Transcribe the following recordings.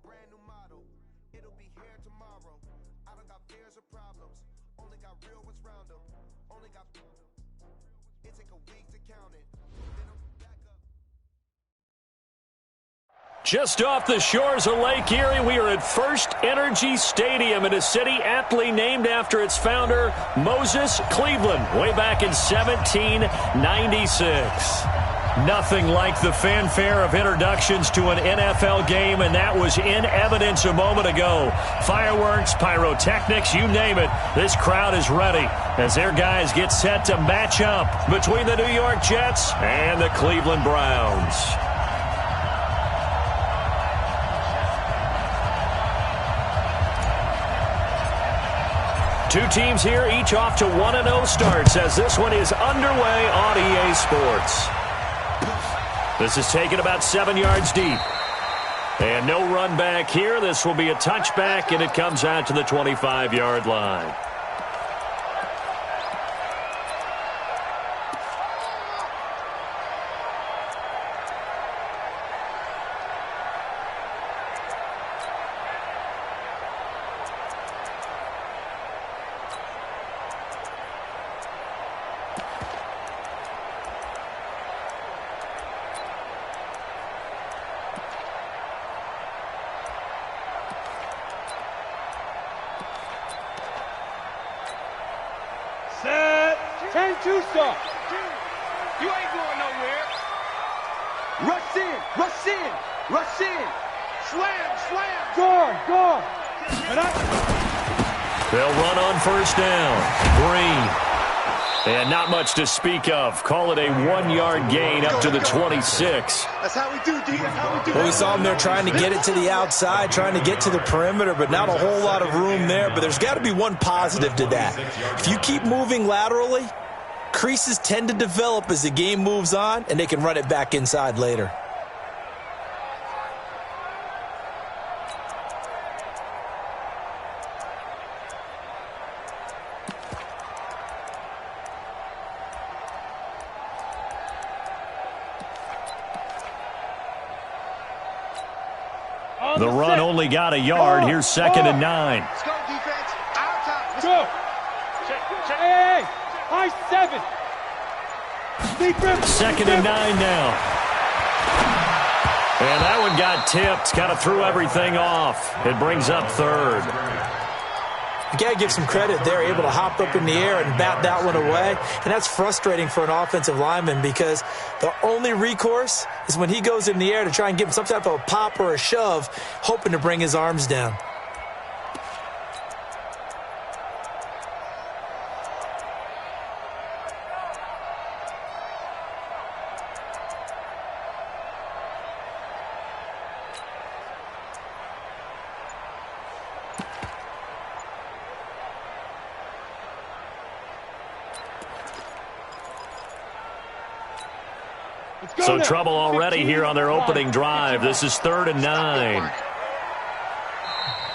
brand new model. It'll be here tomorrow. I don't got fears or problems. Only got real ones round them. Only got. It take a week to count it. Then I'm back up. Just off the shores of Lake Erie, we are at First Energy Stadium in a city aptly named after its founder, Moses Cleveland, way back in 1796. Nothing like the fanfare of introductions to an NFL game, and that was in evidence a moment ago. Fireworks, pyrotechnics, you name it. This crowd is ready as their guys get set to match up between the New York Jets and the Cleveland Browns. Two teams here, each off to 1-0 starts as this one is underway on EA Sports. This is taken about 7 yards deep. And no run back here. This will be a touchback, and it comes out to the 25-yard line. You ain't going nowhere. Rush in, rush in, rush in. Slam, slam. Guard. They'll run on first down. Green. And not much to speak of. Call it a 1-yard gain up to the 26. That's how we do, D. That's how we do. Well, we saw him there trying to get it to the outside, trying to get to the perimeter, but not a whole lot of room there. But there's got to be one positive to that. If you keep moving laterally, creases tend to develop as the game moves on, and they can run it back inside later. The run only got a yard. Here's 2nd and 9. Let's go, defense. Our time. Let's go. Check. Hey. High 7. 2nd and 9 now. And that one got tipped. Kind of threw everything off. It brings up 3rd. You got to give some credit. They're able to hop up in the air and bat that one away. And that's frustrating for an offensive lineman because the only recourse is when he goes in the air to try and give him some type of a pop or a shove, hoping to bring his arms down. So trouble already here on their opening drive. This is 3rd and 9.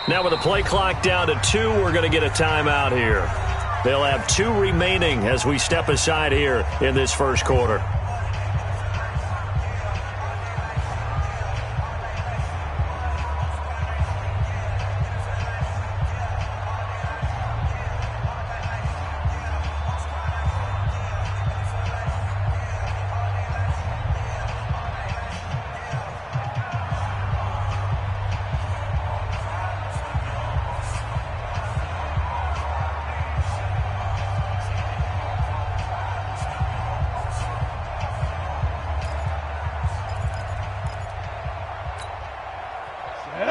Now with the play clock down to 2, we're going to get a timeout here. They'll have 2 remaining as we step aside here in this first quarter.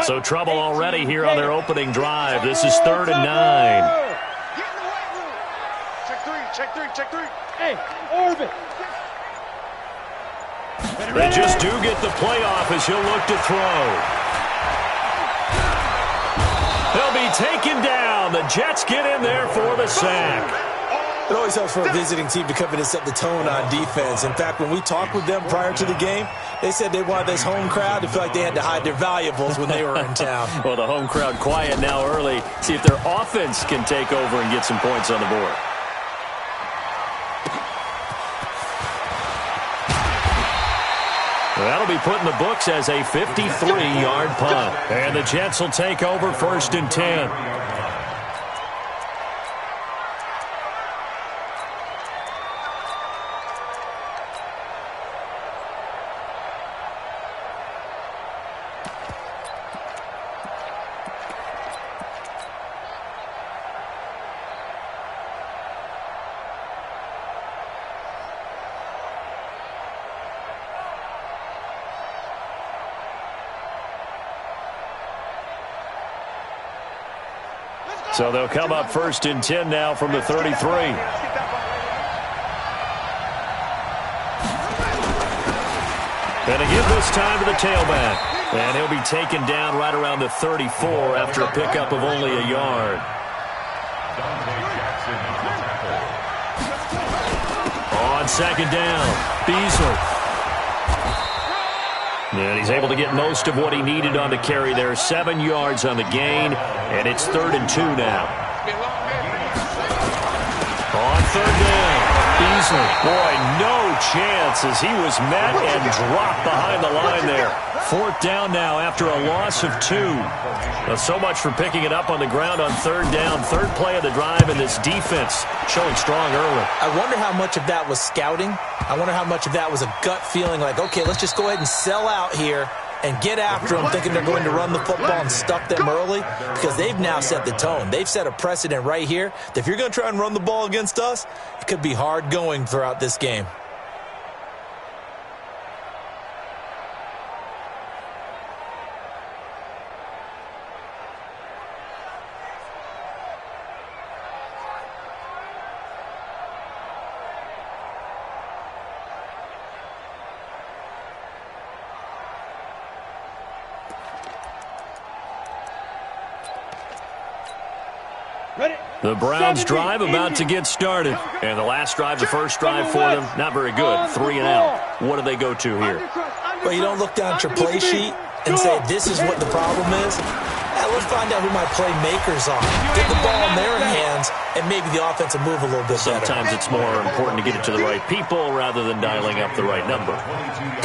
So trouble already here on their opening drive. This is 3rd and 9. Get in the weight room. Check three. Hey, orbit. They just do get the play off as he'll look to throw. They'll be taken down. The Jets get in there for the sack. It always helps for a visiting team to come in and set the tone on defense. In fact, when we talked with them prior to the game, they said they wanted this home crowd to feel like they had to hide their valuables when they were in town. Well, the home crowd quiet now early. See if their offense can take over and get some points on the board. That'll be put in the books as a 53-yard punt. And the Jets will take over 1st and 10. So they'll come up 1st and 10 now from the 33. And again this time to the tailback. And he'll be taken down right around the 34 after a pickup of only a yard. On 2nd down, Beasley. And he's able to get most of what he needed on the carry there. 7 yards on the gain, and it's 3rd and 2 now. On 3rd down, Beasley. Boy, no chance as he was met and dropped behind the line there. 4th down now after a loss of 2. Well, so much for picking it up on the ground on 3rd down. 3rd play of the drive, and this defense showing strong early. I wonder how much of that was scouting. I wonder how much of that was a gut feeling like, okay, let's just go ahead and sell out here and get after them, thinking they're going to run the football and stuff them early, because they've now set the tone. They've set a precedent right here that if you're going to try and run the ball against us, it could be hard going throughout this game. The Browns drive about to get started. And the last drive, the first drive for them, not very good. 3 and out. What do they go to here? Well, you don't look down at your play sheet and say, this is what the problem is. Let's find out who my playmakers are. Get the ball in their hands, and maybe the offense will move a little bit better. Sometimes it's more important to get it to the right people rather than dialing up the right number.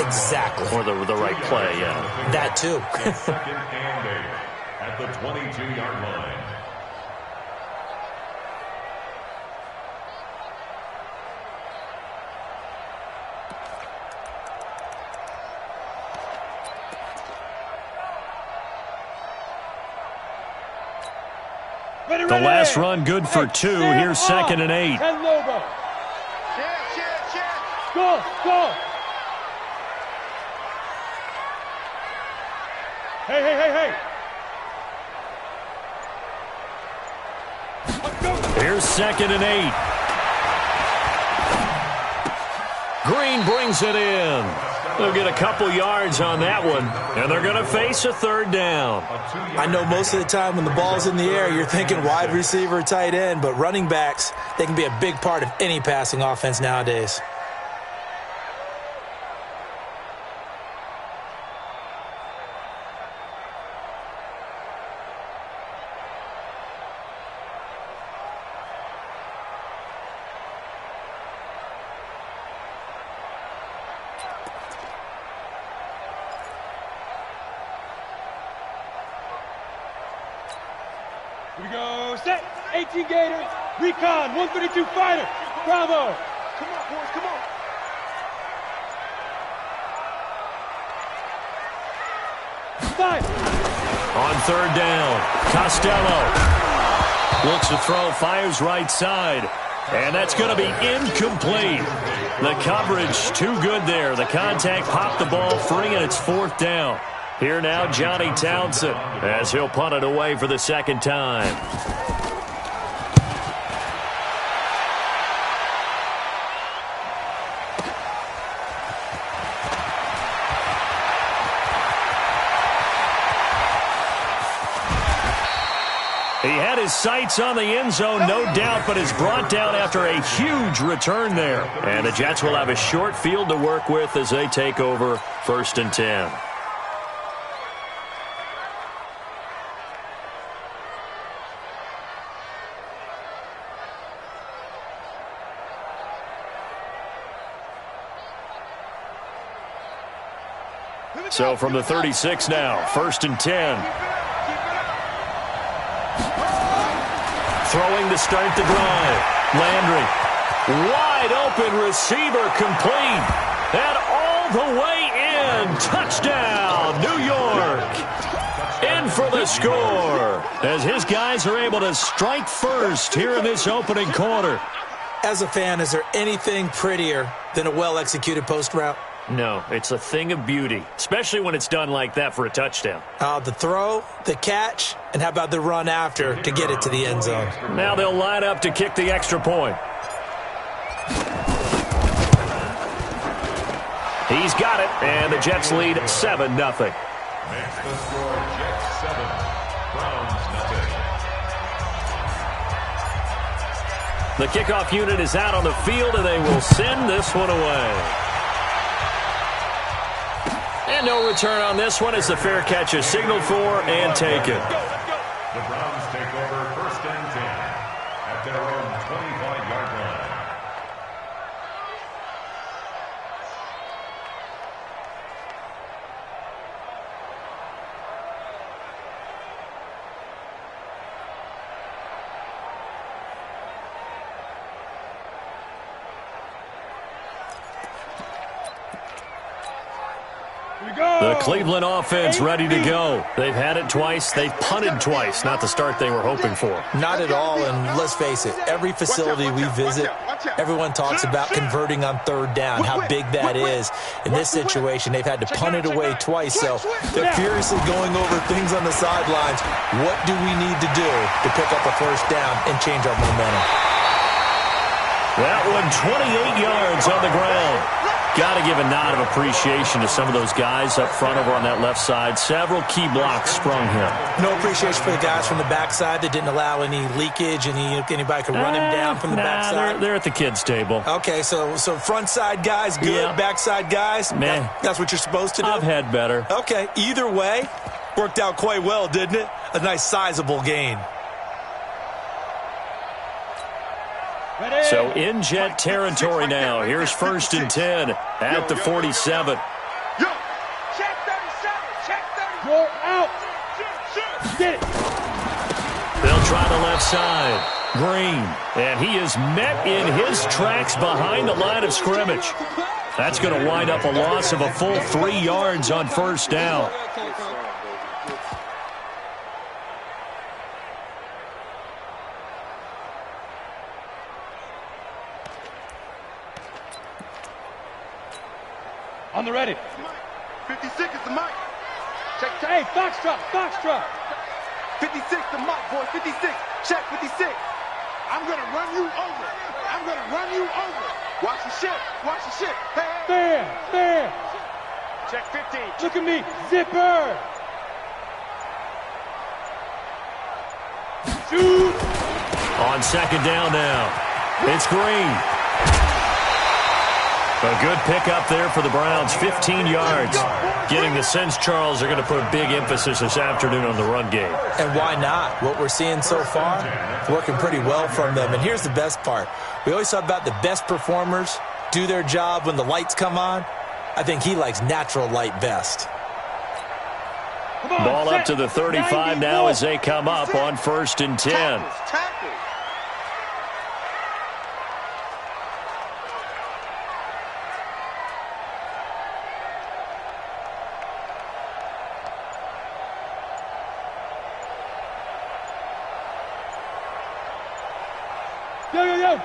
Exactly. Or the right play, yeah. That too. Second and 8 at the 22-yard line. The last run good for 2. Here's 2nd and 8. Go, go. Hey, hey, hey, hey. Here's 2nd and 8. Green brings it in. They'll get a couple yards on that one, and they're going to face a 3rd down. I know most of the time when the ball's in the air, you're thinking wide receiver, tight end, but running backs, they can be a big part of any passing offense nowadays. Here we go, set, 18 Gators, recon, 132 fighter, bravo. Come on, boys, come on. Five. On 3rd down, Costello looks to throw, fires right side, and that's going to be incomplete. The coverage too good there. The contact popped the ball free, and it's 4th down. Here now, Johnny Townsend, as he'll punt it away for the 2nd time. He had his sights on the end zone, no doubt, but is brought down after a huge return there. And the Jets will have a short field to work with as they take over 1st and 10. So from the 36 now, 1st and 10. Throwing to start the drive. Landry. Wide open receiver complete. And all the way in. Touchdown, New York. In for the score. As his guys are able to strike first here in this opening quarter. As a fan, is there anything prettier than a well-executed post route? No, it's a thing of beauty, especially when it's done like that for a touchdown. The throw, the catch, and how about the run after to get it to the end zone? Now they'll line up to kick the extra point. He's got it, and the Jets lead 7-0. Makes the score Jets 7, Browns nothing. The kickoff unit is out on the field, and they will send this one away. And no return on this one as the fair catch is signaled for and taken. The Browns take over 1st and 10 at their own 25-yard line. The Cleveland offense ready to go. They've had it twice. They've punted twice. Not the start they were hoping for. Not at all, and let's face it, every facility we visit, everyone talks about converting on 3rd down, how big that is. In this situation, they've had to punt it away twice, so they're furiously going over things on the sidelines. What do we need to do to pick up a 1st down and change our momentum? That one, 28 yards on the ground. Got to give a nod of appreciation to some of those guys up front over on that left side. Several key blocks sprung here. No appreciation for the guys from the backside that didn't allow any leakage, anybody could run him down from the backside. They're at the kids' table. Okay, so front side guys good, yeah. Backside guys, man, that's what you're supposed to do? I've had better. Okay, either way, worked out quite well, didn't it? A nice sizable gain. So in Jet territory now. Here's 1st and 10 at the 47. Check 37. Check 37. Roll out. Get it. They'll try the left side. Green. And he is met in his tracks behind the line of scrimmage. That's going to wind up a loss of a full 3 yards on 1st down. On the ready. 56 is the mic. Check. Hey, Foxtrot. 56 the mic, boy. 56. Check 56. I'm going to run you over. Watch the shit. Hey. Fair. Check 15. Look at me. Zipper. Shoot. On 2nd down now. It's Green. A good pickup there for the Browns, 15 yards. Getting the sense, Charles, are going to put a big emphasis this afternoon on the run game. And why not? What we're seeing so far, working pretty well from them. And here's the best part. We always talk about the best performers do their job when the lights come on. I think he likes natural light best. Ball up to the 35 now as they come up on 1st and 10.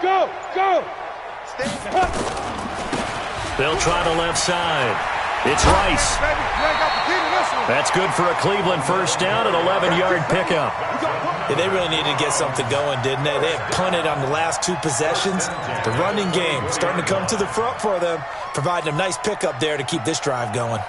Go! They'll try the left side. It's Rice. That's good for a Cleveland 1st down, an 11-yard pickup. Yeah, they really needed to get something going, didn't they? They had punted on the last 2 possessions. The running game starting to come to the front for them, providing a nice pickup there to keep this drive going.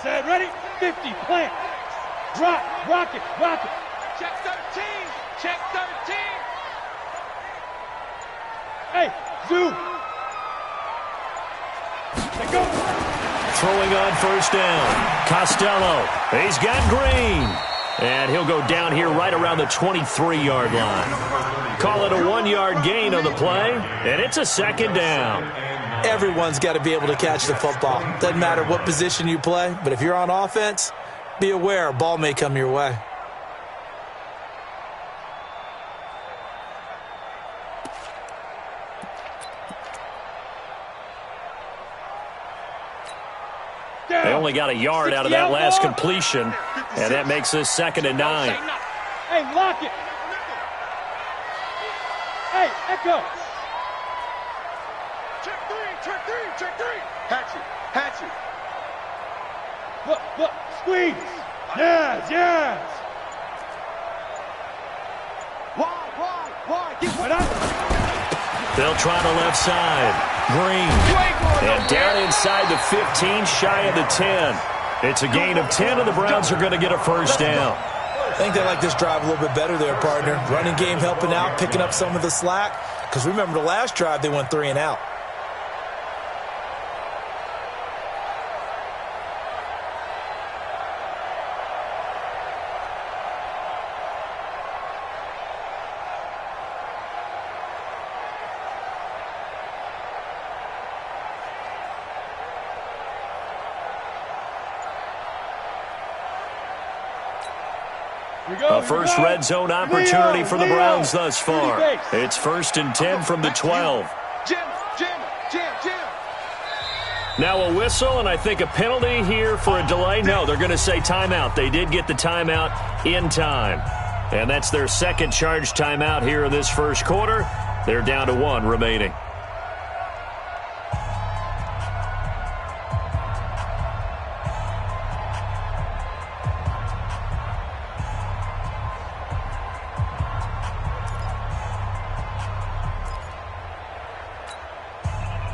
Set, ready, 50, plant. Drop, rock it. Check 13. Hey, Zoo. throwing on first down. Costello. He's got Green. And he'll go down here right around the 23-yard line. Call it a 1-yard gain on the play, and it's a second down. Everyone's got to be able to catch the football. Doesn't matter what position you play, but if you're on offense, be aware a ball may come your way. They only got a yard out of that last completion, and that makes this 2nd and 9. Hey, lock it. Hey, Echo. Check three. Hatch it. Look, squeeze. Yes. Why? Get Right on. They'll try the left side. Green. And down inside the 15, shy of the 10. It's a gain of 10, and the Browns are going to get a first down. I think they like this drive a little bit better there, partner. Running game helping out, picking up some of the slack. Because remember, the last drive, they went 3 and out. A first red zone opportunity for the Browns thus far. It's 1st and 10 from the 12. Jim. Now a whistle, and I think a penalty here for a delay. No, they're going to say timeout. They did get the timeout in time. And that's their second charge timeout here in this first quarter. They're down to 1 remaining.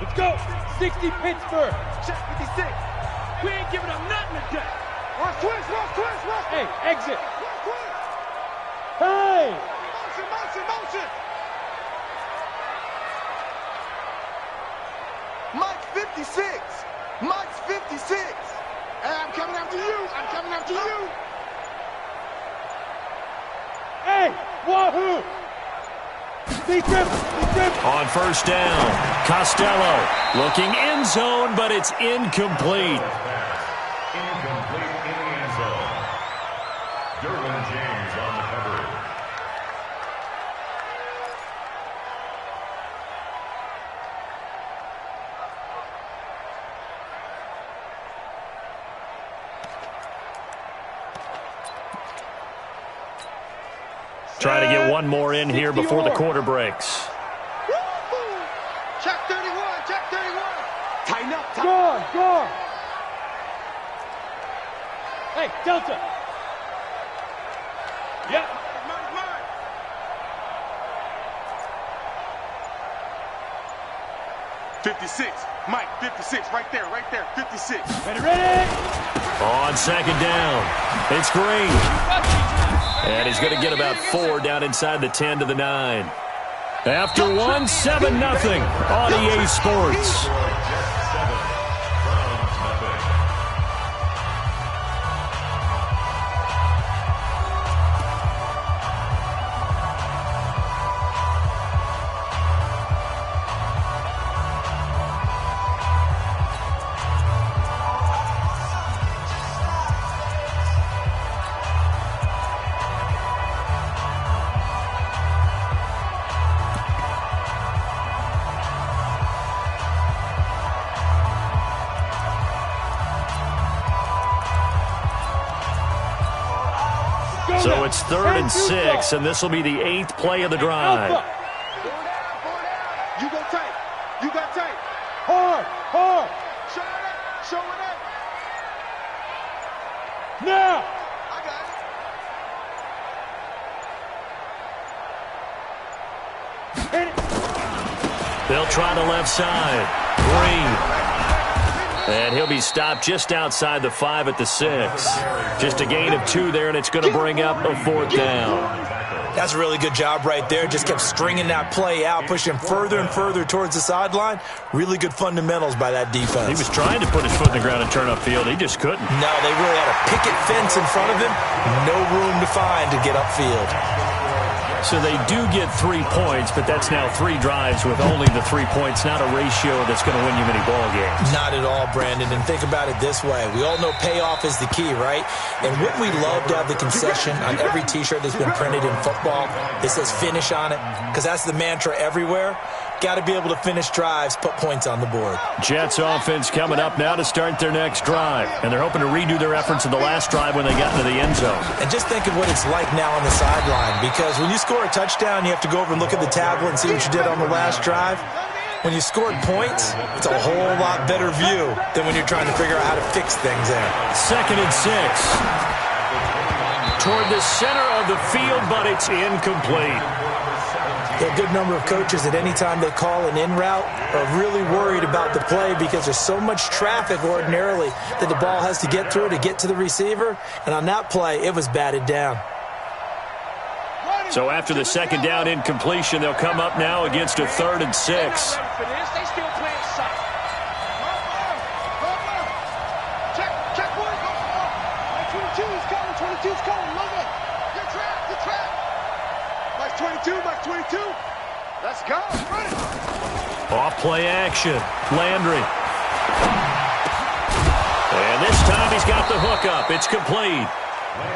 Let's go. 60 Pittsburgh. Check 56. We ain't giving up nothing today. Watch twist. Hey, exit. Twist. Hey. Motion. Mike's 56. Hey, I'm coming after you. Hey, wahoo. Deep grip. On first down, Costello looking end zone, but it's incomplete. Incomplete in the end zone. Derwin James on the cover. Try to get one more in here before the quarter breaks. Check 31. Tighten up. Guard. Hey, Delta. Yep. Mine. 56. Mike, 56. Right there. 56. Ready. On second down, it's Green. And he's going to get about 4 down inside the 10 to the 9. After 1, 7-0 on EA Sports. So it's 3rd and 6, and this will be the 8th play of the drive. Go down. You go tight. You got tight. Hard. Show it up. Now. I got it. Hit it. They'll try the left side. Green. And he'll be stopped just outside the 5 at the 6. Just a gain of 2 there, and it's going to bring up a 4th down. That's a really good job right there. Just kept stringing that play out, pushing him further and further towards the sideline. Really good fundamentals by that defense. He was trying to put his foot in the ground and turn upfield. He just couldn't. No, they really had a picket fence in front of him. No room to find to get upfield. So they do get 3 points, but that's now 3 drives with only the 3 points, not a ratio that's going to win you many ball games. Not at all, Brandon. And think about it this way. We all know payoff is the key, right? And wouldn't we love to have the concession on every T-shirt that's been printed in football that says finish on it? Because that's the mantra everywhere. Got to be able to finish drives, put points on the board. Jets offense coming up now to start their next drive. And they're hoping to redo their efforts of the last drive when they got into the end zone. And just think of what it's like now on the sideline. Because when you score a touchdown, you have to go over and look at the tablet and see what you did on the last drive. When you scored points, it's a whole lot better view than when you're trying to figure out how to fix things there. 2nd and 6. Toward the center of the field, but it's incomplete. A good number of coaches at any time they call an in route are really worried about the play because there's so much traffic ordinarily that the ball has to get through to get to the receiver. And on that play, it was batted down. So after the 2nd down incompletion, they'll come up now against a 3rd and 6. They still playing soft. Check one. 22's coming. 22's coming. Look it. Get trapped. Mike 22. Let's go. Run it. Off play action. Landry. And this time he's got the hook up. It's complete.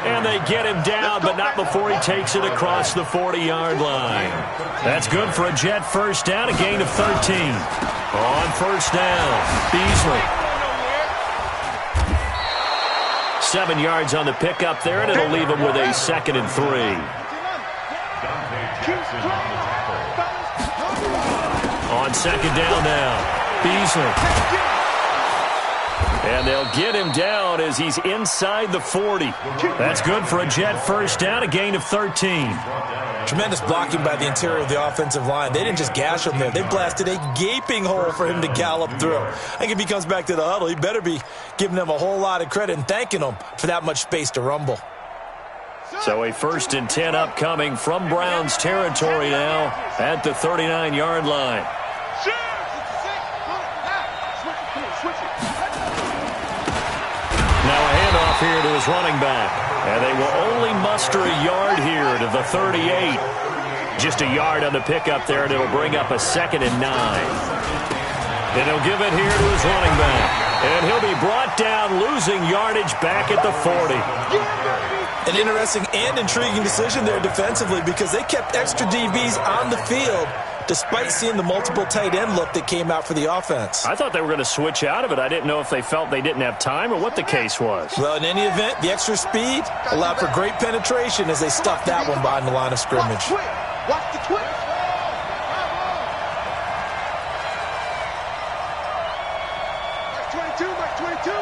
And they get him down, but not before he takes it across the 40-yard line. That's good for a Jet first down, a gain of 13. On first down, Beasley. 7 yards on the pickup there, and it'll leave him with a 2nd and 3. On 2nd down now, Beasley. And they'll get him down as he's inside the 40. That's good for a Jet first down, a gain of 13. Tremendous blocking by the interior of the offensive line. They didn't just gash him there. They blasted a gaping hole for him to gallop through. I think if he comes back to the huddle, he better be giving them a whole lot of credit and thanking them for that much space to rumble. So a 1st and 10 upcoming from Browns territory now at the 39-yard line. Now a handoff here to his running back. And they will only muster a yard here to the 38. Just a yard on the pickup there, and it'll bring up a 2nd and 9. And he'll give it here to his running back. And he'll be brought down, losing yardage back at the 40. An interesting and intriguing decision there defensively because they kept extra DBs on the field despite seeing the multiple tight end look that came out for the offense. I thought they were going to switch out of it. I didn't know if they felt they didn't have time or what the case was. Well, in any event, the extra speed allowed for great penetration as they stuffed that one behind the line of scrimmage. Watch the twitch. Mike 22.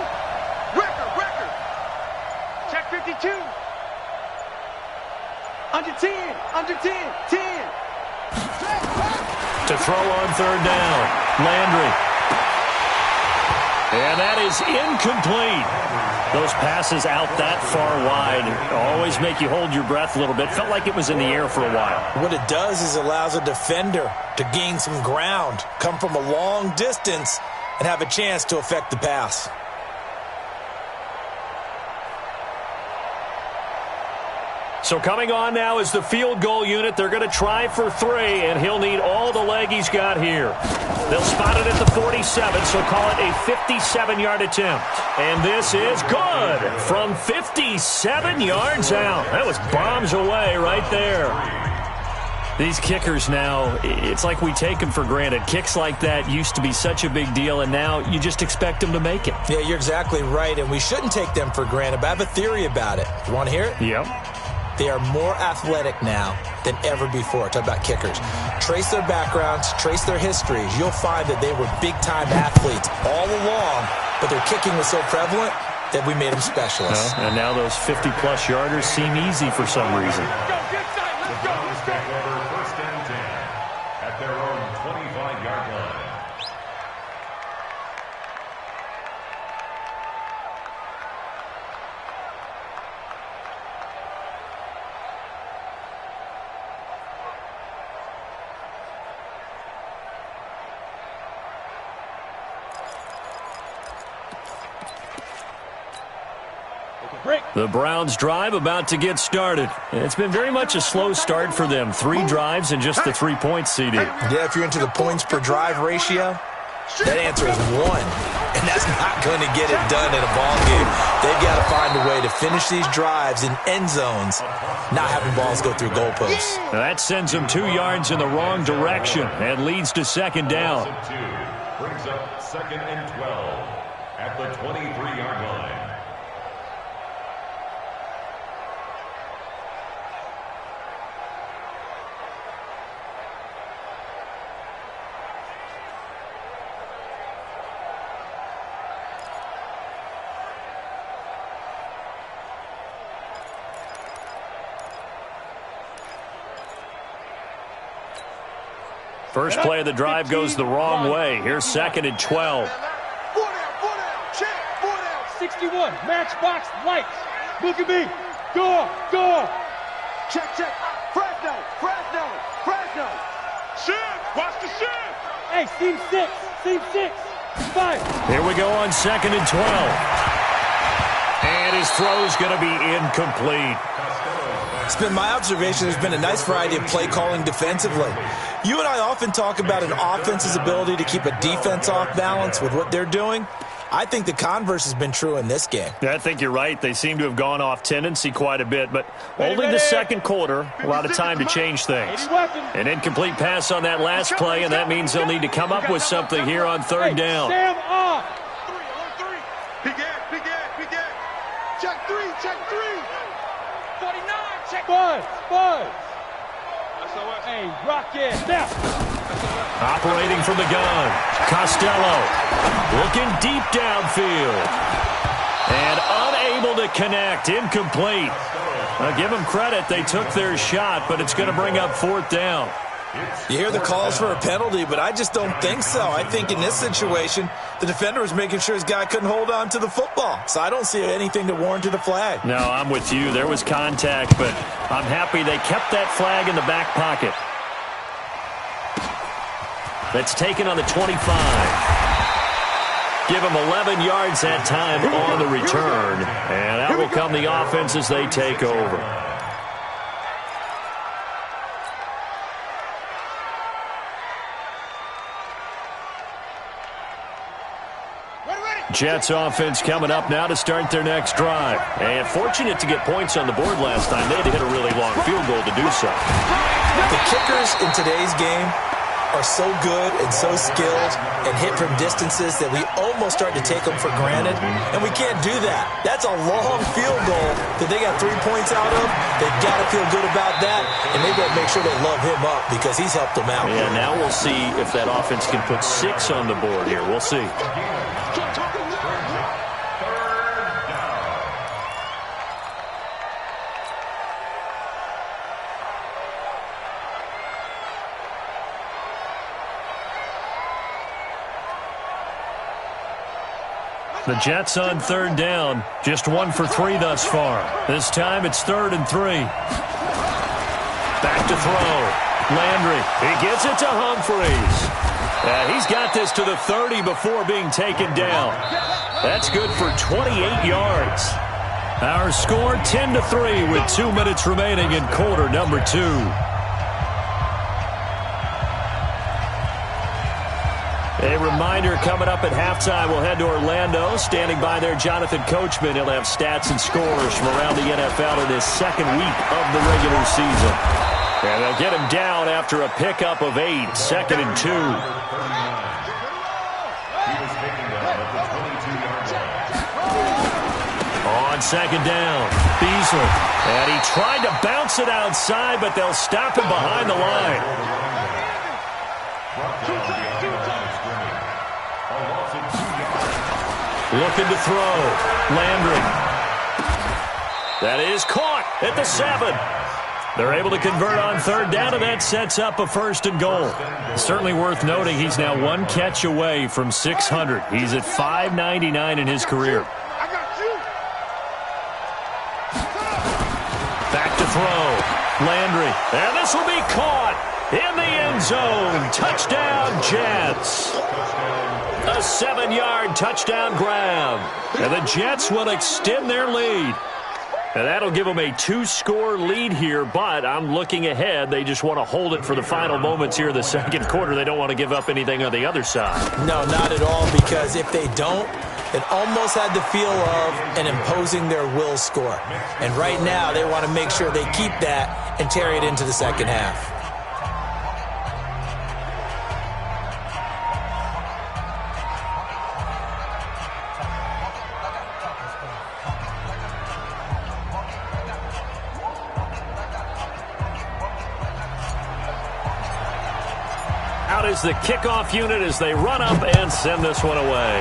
Record. Check 52. Under 10. 10. To throw on 3rd down, Landry. And that is incomplete. Those passes out that far wide always make you hold your breath a little bit. Felt like it was in the air for a while. What it does is allows a defender to gain some ground, come from a long distance, and have a chance to affect the pass. So coming on now is the field goal unit. They're going to try for 3, and he'll need all the leg he's got here. They'll spot it at the 47, so call it a 57-yard attempt. And this is good from 57 yards out. That was bombs away right there. These kickers now, it's like we take them for granted. Kicks like that used to be such a big deal, and now you just expect them to make it. Yeah, you're exactly right, and we shouldn't take them for granted, but I have a theory about it. You want to hear it? Yep. They are more athletic now than ever before. Talk about kickers. Trace their backgrounds, trace their histories. You'll find that they were big-time athletes all along, but their kicking was so prevalent that we made them specialists. And now those 50-plus yarders seem easy for some reason. The Browns take over 1st and 10 at their own 25-yard line. The Browns drive about to get started. It's been very much a slow start for them. 3 drives and just the 3-point CD. Yeah, if you're into the points per drive ratio, that answer is 1. And that's not going to get it done in a ball game. They've got to find a way to finish these drives in end zones, not having balls go through goalposts. Now that sends them 2 yards in the wrong direction and leads to second down. Brings up 2nd and 12 at the 23-yard line. First play of the drive goes the wrong way. Here's 2nd and 12. 61, matchbox lights. Look at me. Go. Check. Fresno. Shift. Watch the shift. Hey, seam 6. 5. Here we go on 2nd and 12. And his throw's going to be incomplete. It's been my observation there's been a nice variety of play calling defensively. You and I often talk about an offense's ability to keep a defense off balance with what they're doing. I think the converse has been true in this game. I think you're right. They seem to have gone off tendency quite a bit, but only the second quarter, a lot of time to change things. An incomplete pass on that last play, and that means they'll need to come up with something here on 3rd down. Sam off. 3 on 3. Big Ed. Check 3. 49, check. Buzz. Hey, Rocket. Now. Operating from the gun. Costello looking deep downfield. And unable to connect. Incomplete. I'll give them credit. They took their shot, but it's going to bring up 4th down. You hear the calls for a penalty, but I just don't think so. I think in this situation, the defender was making sure his guy couldn't hold on to the football. So I don't see anything to warrant a flag. No, I'm with you. There was contact, but I'm happy they kept that flag in the back pocket. That's taken on the 25. Give them 11 yards that time on the return. And out will come the offense as they take over. Jets offense coming up now to start their next drive. And fortunate to get points on the board last time. They had to hit a really long field goal to do so. The kickers in today's game are so good and so skilled and hit from distances that we almost start to take them for granted. And we can't do that. That's a long field goal that they got 3 points out of. They've got to feel good about that. And they better make sure they love him up because he's helped them out. Yeah, now we'll see if that offense can put 6 on the board here. We'll see. The Jets on 3rd down. Just 1 for 3 thus far. This time it's 3rd and 3. Back to throw. Landry. He gets it to Humphreys. He's got this to the 30 before being taken down. That's good for 28 yards. Our score 10-3 with 2 minutes remaining in quarter number 2. A reminder coming up at halftime, we'll head to Orlando. Standing by there, Jonathan Coachman. He'll have stats and scores from around the NFL in his 2nd week of the regular season. And they'll get him down after a pickup of 8, 2nd and 2. On 2nd down, Beasley. And he tried to bounce it outside, but they'll stop him behind the line. Looking to throw. Landry. That is caught at the 7. They're able to convert on 3rd down, and that sets up a 1st and goal. Certainly worth noting he's now 1 catch away from 600. He's at 599 in his career. Back to throw. Landry. And this will be caught in the end zone. Touchdown, Jets. A 7-yard touchdown grab. And the Jets will extend their lead. And that'll give them a 2-score lead here, but I'm looking ahead. They just want to hold it for the final moments here in the second quarter. They don't want to give up anything on the other side. No, not at all, because if they don't, it almost had the feel of an imposing their will score. And right now, they want to make sure they keep that and carry it into the second half. Out is the kickoff unit as they run up and send this one away.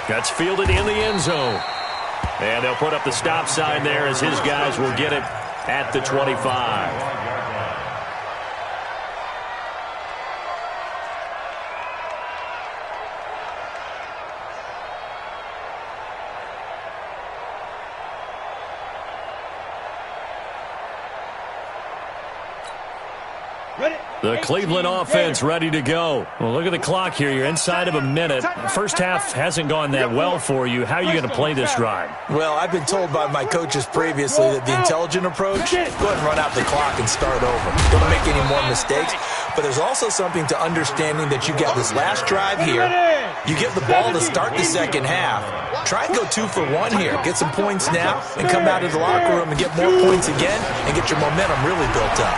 That's fielded in the end zone. And they'll put up the stop sign there as his guys will get it at the 25. The Cleveland offense ready to go. Well, look at the clock here. You're inside of a minute. First half hasn't gone that well for you. How are you going to play this drive? Well, I've been told by my coaches previously that the intelligent approach, go ahead and run out the clock and start over. Don't make any more mistakes. But there's also something to understanding that you get this last drive here. You get the ball to start the second half. Try and go 2 for 1 here. Get some points now and come out of the locker room and get more points again and get your momentum really built up.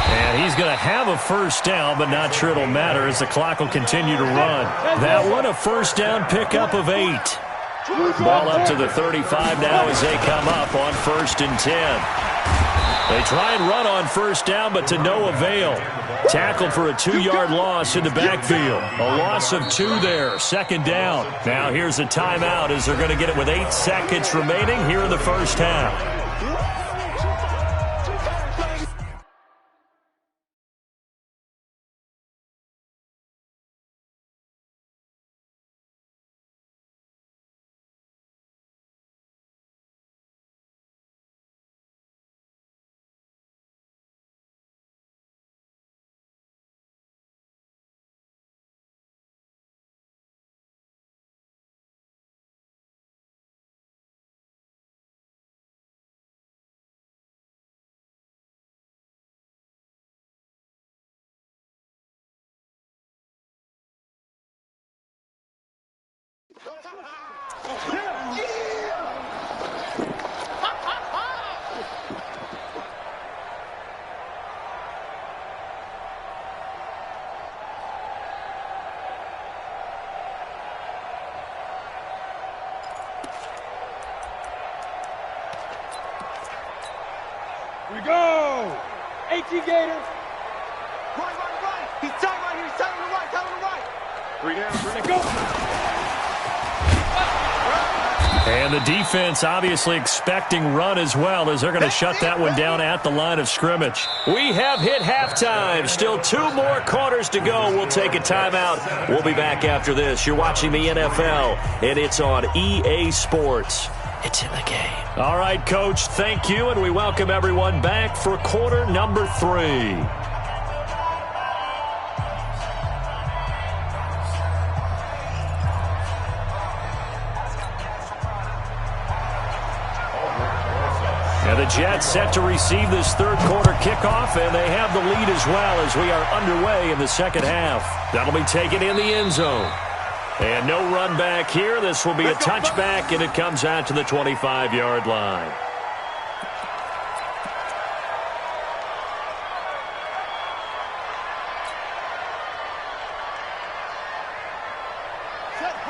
And he's going to have a first down, but not sure it'll matter as the clock will continue to run. That one, a first down pickup of 8. Ball up to the 35 now as they come up on 1st and 10. They try and run on first down, but to no avail. Tackled for a 2-yard loss in the backfield. A loss of 2 there, second down. Now here's a timeout as they're going to get it with 8 seconds remaining here in the first half. We go! 18 Gators. Run. He's tight right here. He's tight on the right. Tight on the right. 3 down. 3 Go! And the defense obviously expecting run as well as they're going to shut that one down at the line of scrimmage. We have hit halftime. Still 2 more quarters to go. We'll take a timeout. We'll be back after this. You're watching the NFL, and it's on EA Sports. It's in the game. All right, Coach, thank you, and we welcome everyone back for quarter number 3. And the Jets set to receive this third quarter kickoff, and they have the lead as well as we are underway in the second half. That'll be taken in the end zone. And no run back here. This will be a touchback, and it comes out to the 25-yard line.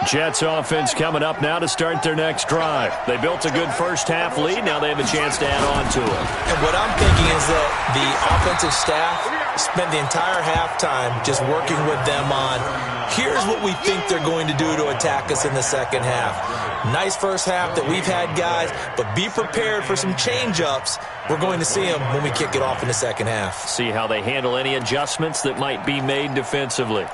Jets offense coming up now to start their next drive. They built a good first-half lead. Now they have a chance to add on to it. And what I'm thinking is that the offensive staff spent the entire halftime just working with them on, here's what we think they're going to do to attack us in the second half. Nice first half that we've had, guys, but be prepared for some change-ups. We're going to see them when we kick it off in the second half. See how they handle any adjustments that might be made defensively.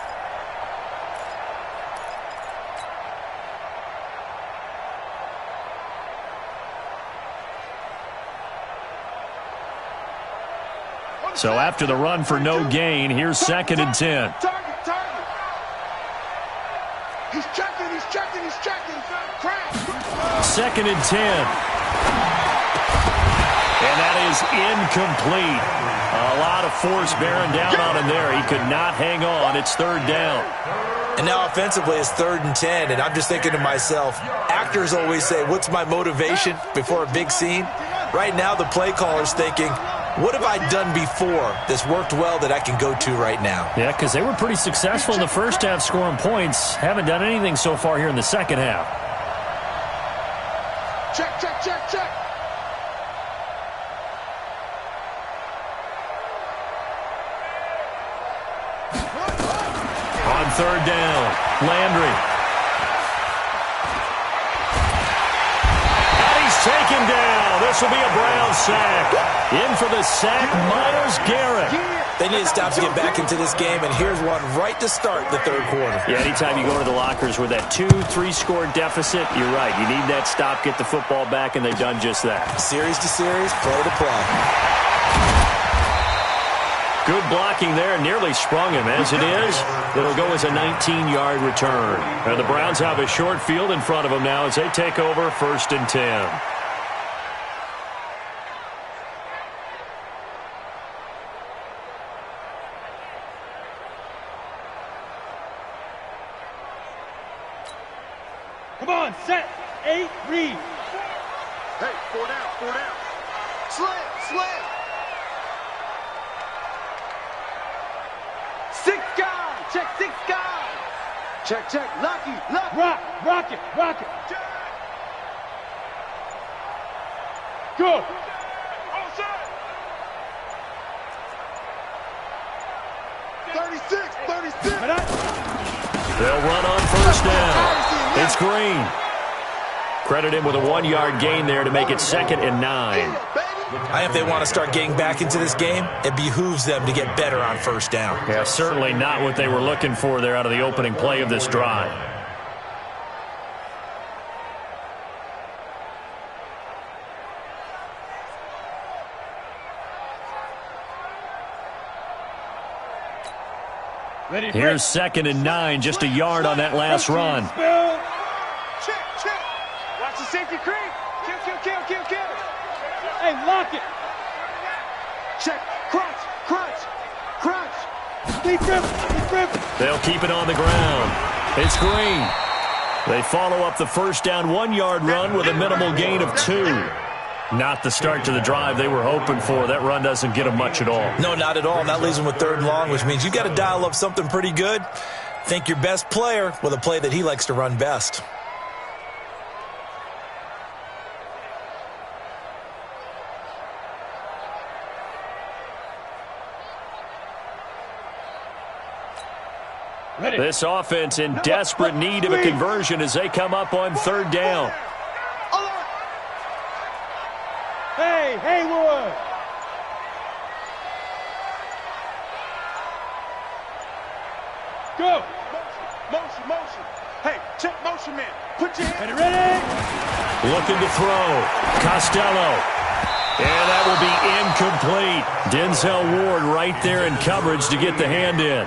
So after the run for no gain, here's 2nd and 10. He's checking. Crash. 2nd and 10. And that is incomplete. A lot of force bearing down on him there. He could not hang on. It's 3rd down. And now offensively it's 3rd and 10, and I'm just thinking to myself, actors always say, what's my motivation before a big scene? Right now the play caller's thinking, what have I done before that's worked well that I can go to right now? Yeah, because they were pretty successful in the first half scoring points. Haven't done anything so far here in the second half. Check. On 3rd down, Landry. And he's taken down. This will be a Brown sack. In for the sack, Myles Garrett. They need to stop to get back into this game, and here's one right to start the 3rd quarter. Yeah, anytime you go to the lockers with that 2-3 score deficit, you're right. You need that stop, get the football back, and they've done just that. Series to series, play to play. Good blocking there, nearly sprung him. As it is, it'll go as a 19-yard return. And the Browns have a short field in front of them now as they take over 1st and 10. Come on, set, 8, read. Hey, 4 down. Slam. 6 guys. Check 6 guys. Check. Lucky. Rock it. Go. 36. They'll run on 1st down. It's Green. Credit him with a 1-yard gain there to make it 2nd and 9. If they want to start getting back into this game, it behooves them to get better on 1st down. Yeah, certainly not what they were looking for there out of the opening play of this drive. Here's 2nd and 9, just a yard on that last run. Check. Watch the safety creep. Kill. Hey, lock it. Check. Crunch. Keep gripping. They'll keep it on the ground. It's Green. They follow up the 1st down 1-yard run with a minimal gain of 2. Not the start to the drive they were hoping for. That run doesn't get them much at all. No, not at all. And that leaves them with 3rd and long, which means you've got to dial up something pretty good. Think your best player with a play that he likes to run best. This offense in desperate need of a conversion as they come up on 3rd down. Hey, Haywood. Go. Motion. Hey, check motion, man. Put your hand. Ready? Looking to throw. Costello. And that will be incomplete. Denzel Ward right there in coverage to get the hand in.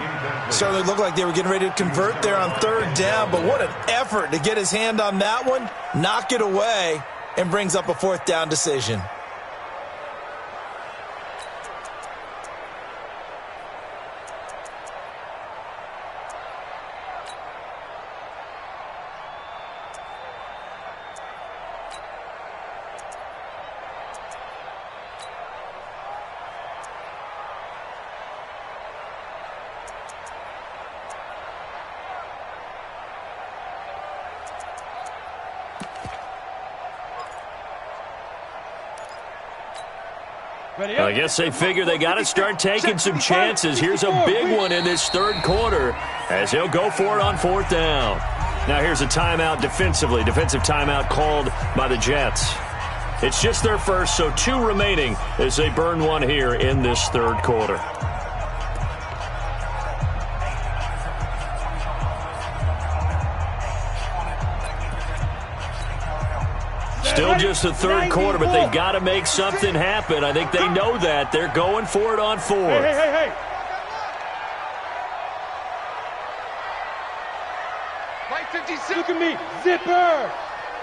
Certainly looked like they were getting ready to convert there on 3rd down, but what an effort to get his hand on that one, knock it away, and brings up a 4th down decision. I guess they figure they got to start taking some chances. Here's a big one in this 3rd quarter as he'll go for it on 4th down. Now here's a timeout defensively. Defensive timeout called by the Jets. It's just their first, so 2 remaining as they burn one here in this 3rd quarter. Still just the 3rd quarter, but they've got to make something happen. I think they know that. They're going for it on 4th. Hey. Lights and Look at me. Zipper.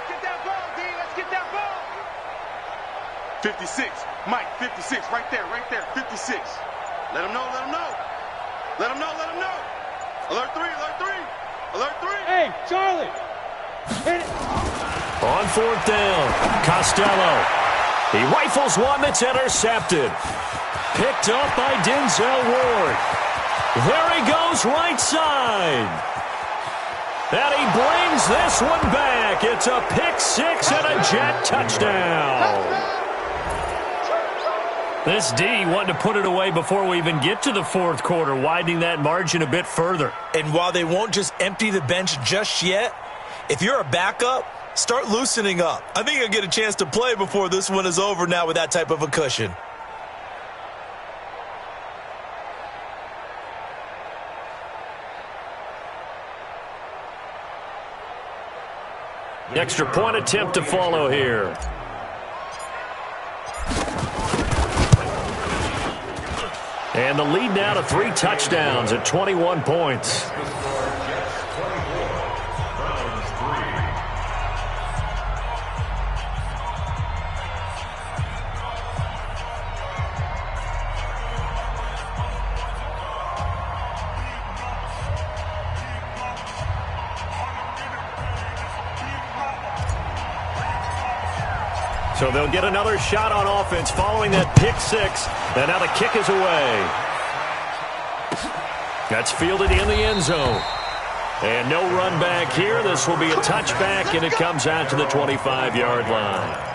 Get that ball, D. Let's get that ball. 56. Mike, 56. Right there, 56. Let him know, let him know. Let him know, let him know. Alert 3, alert 3. Alert 3. Hey, Charlie. Hit it. On fourth down, Costello. He rifles one that's intercepted. Picked up by Denzel Ward. There he goes right side. And he brings this one back. It's a pick six and a Jet touchdown. This D wanted to put it away before we even get to the fourth quarter, widening that margin a bit further. And while they won't just empty the bench just yet, if you're a backup, start loosening up. I think you'll get a chance to play before this one is over now with that type of a cushion. Extra point attempt to follow here. And the lead now to 3 touchdowns at 21 points. So they'll get another shot on offense following that pick six. And now the kick is away. That's fielded in the end zone. And no run back here. This will be a touchback, and it comes out to the 25-yard line.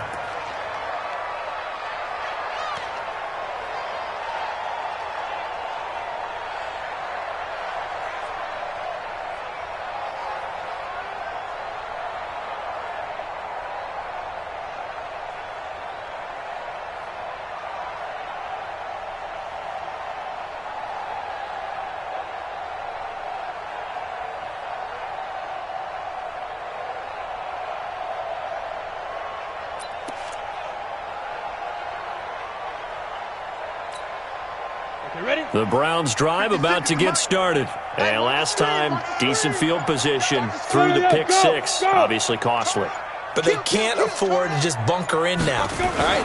The Browns drive about to get started. And last time, decent field position through the pick six. Obviously costly. But they can't afford to just bunker in now. All right,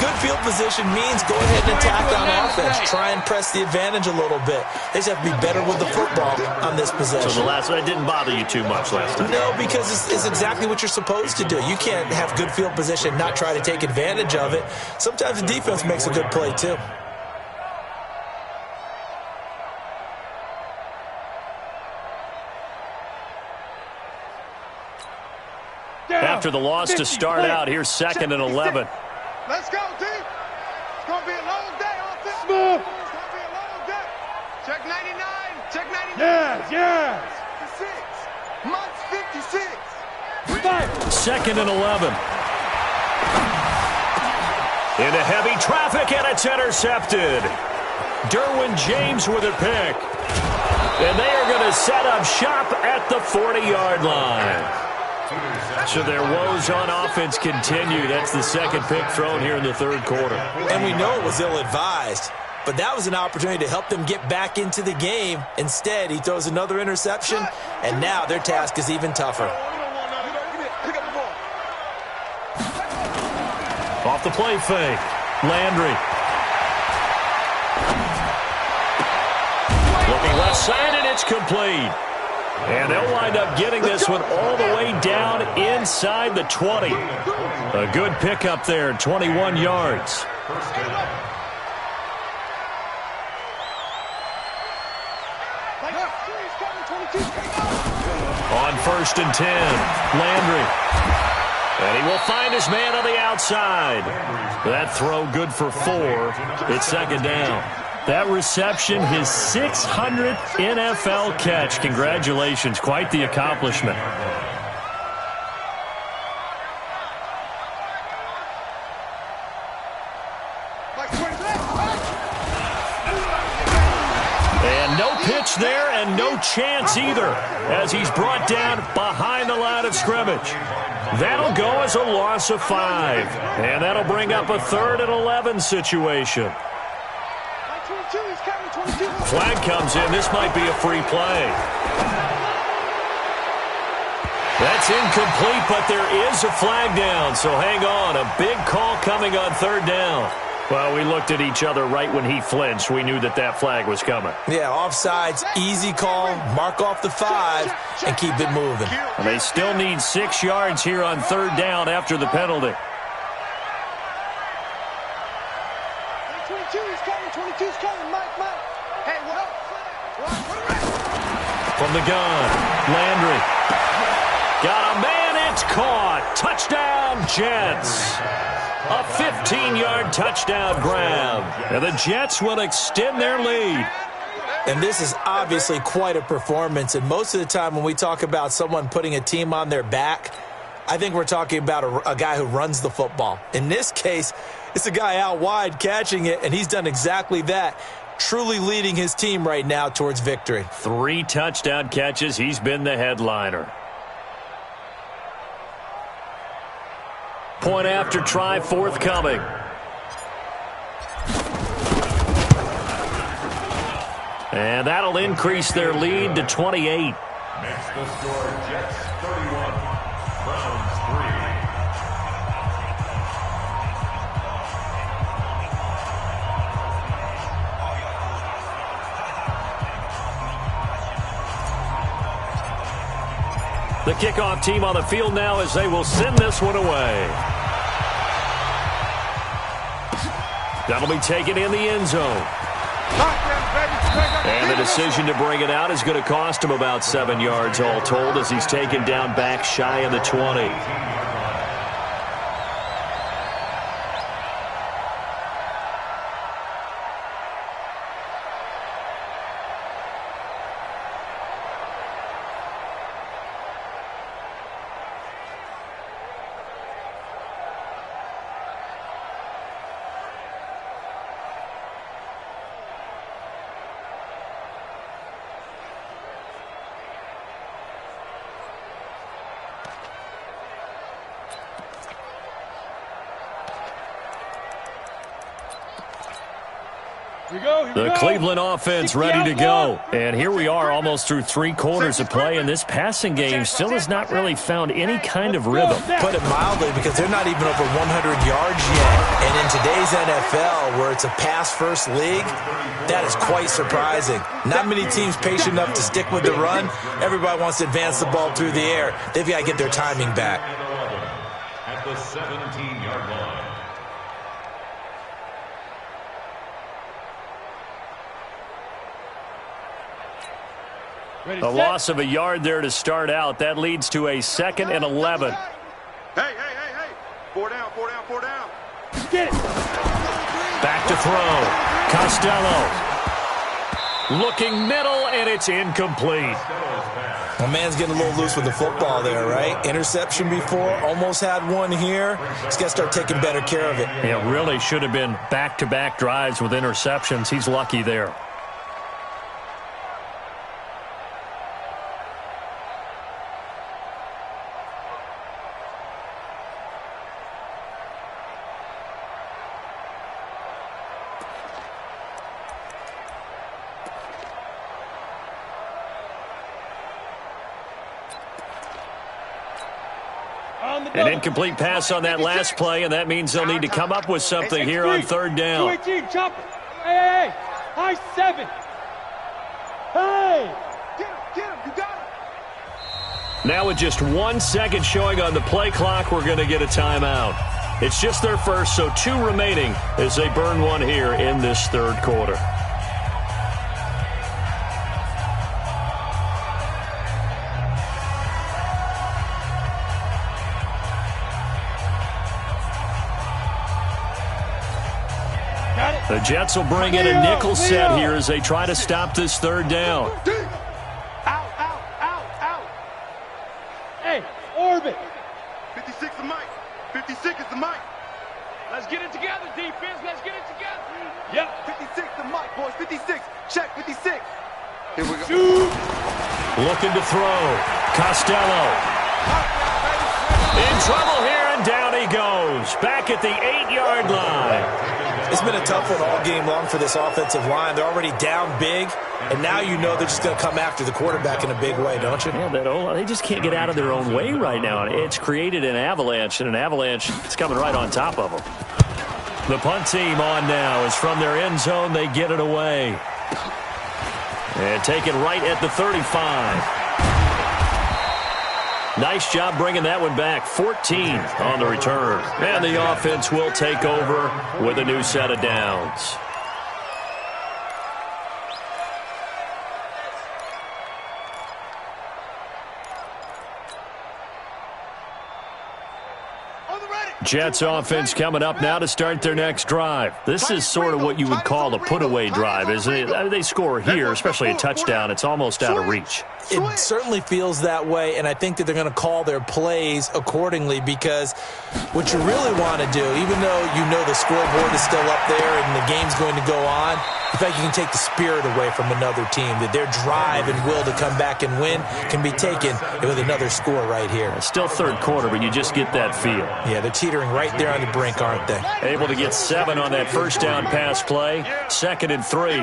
good field position means go ahead and attack on offense. Try and press the advantage a little bit. They just have to be better with the football on this possession. So the last one didn't bother you too much last time? No, because it's exactly what you're supposed to do. You can't have good field position and not try to take advantage of it. Sometimes the defense makes a good play too. After the loss to start out, here's 2nd and 11. Let's go, D. It's going to be a long day on this. It's going to be a long day. Check 99. Check 99. Yes. 56. Mike's 56. 2nd and 11. Into heavy traffic, and it's intercepted. Derwin James with a pick. And they are going to set up shop at the 40-yard line. So their woes on offense continue. That's the second pick thrown here in the third quarter. And we know it was ill-advised, but that was an opportunity to help them get back into the game. Instead, he throws another interception, and now their task is even tougher. Off the play fake, Landry. Looking left side, and it's complete. And they'll wind up getting this one all the way down inside the 20. A good pickup there, 21 yards. On 1st and 10, Landry. And he will find his man on the outside. That throw good for 4. It's 2nd down. That reception, his 600th NFL catch. Congratulations. Quite the accomplishment. And no pitch there and no chance either as he's brought down behind the line of scrimmage. That'll go as a loss of 5. And that'll bring up a 3rd and 11 situation. Flag comes in. This might be a free play. That's incomplete, but there is a flag down, so hang on. A big call coming on third down. Well, we looked at each other right when he flinched. We knew that that flag was coming. Yeah, offsides, easy call, mark off the 5, and keep it moving. And they still need 6 yards here on third down after the penalty. 22's coming, 22's coming, Mike. Hey, what up? From the gun, Landry. Got a man, it's caught. Touchdown, Jets. A 15-yard touchdown grab. And the Jets will extend their lead. And this is obviously quite a performance. And most of the time when we talk about someone putting a team on their back, I think we're talking about a guy who runs the football. In this case, it's a guy out wide catching it, and he's done exactly that. Truly leading his team right now towards victory. 3 touchdown catches. He's been the headliner. Point after try forthcoming. And that'll increase their lead to 28. Makes the score Jets 31, Browns 3. The kickoff team on the field now as they will send this one away. That'll be taken in the end zone. And the decision to bring it out is going to cost him about 7 yards all told as he's taken down back shy of the 20. The Cleveland offense ready to go. And here we are almost through 3 quarters of play, and this passing game still has not really found any kind of rhythm. Put it mildly, because they're not even over 100 yards yet. And in today's NFL, where it's a pass-first league, that is quite surprising. Not many teams patient enough to stick with the run. Everybody wants to advance the ball through the air. They've got to get their timing back. at the 17-yard line. A loss of a yard there to start out. That leads to a 2nd and 11. Hey. 4 down. Get it. Back to throw. Costello. Looking middle, and it's incomplete. My man's getting a little loose with the football there, right? Interception before, almost had one here. He's got to start taking better care of it. It really should have been back-to-back drives with interceptions. He's lucky there. An incomplete pass on that last play, and that means they'll need to come up with something here on 3rd down. 218, chop. Hey. High 7. Hey. Get him, you got him. Now with just 1 second showing on the play clock, we're going to get a timeout. It's just their first, so 2 remaining as they burn one here in this 3rd quarter. The Jets will bring in a nickel set here as they try to stop this 3rd down. Out. Hey, orbit. 56 is Mike. 56 is the Mike. Let's get it together, defense. Let's get it together. Yep. 56 the Mike, boys. 56. Check 56. Here we go. Shoot. Looking to throw. Costello. In trouble here, and down he goes. Back at the 8-yard line. This been a tough one all game long for this offensive line. They're already down big, and now you know they're just going to come after the quarterback in a big way, don't you? Yeah, they just can't get out of their own way right now. It's created an avalanche, and an avalanche is coming right on top of them. The punt team on now is from their end zone. They get it away. And take it right at the 35. Nice job bringing that one back. 14 on the return. And the offense will take over with a new set of downs. Jets offense coming up now to start their next drive. This is sort of what you would call a put-away drive, isn't it? They score here, especially a touchdown. It's almost out of reach. It certainly feels that way, and I think that they're going to call their plays accordingly, because what you really want to do, even though you know the scoreboard is still up there and the game's going to go on, in fact, you can take the spirit away from another team, that their drive and will to come back and win can be taken with another score right here. It's still third quarter, but you just get that feel. Yeah, they're teetering right there on the brink, aren't they? Able to get 7 on that first down pass play. 2nd and 3.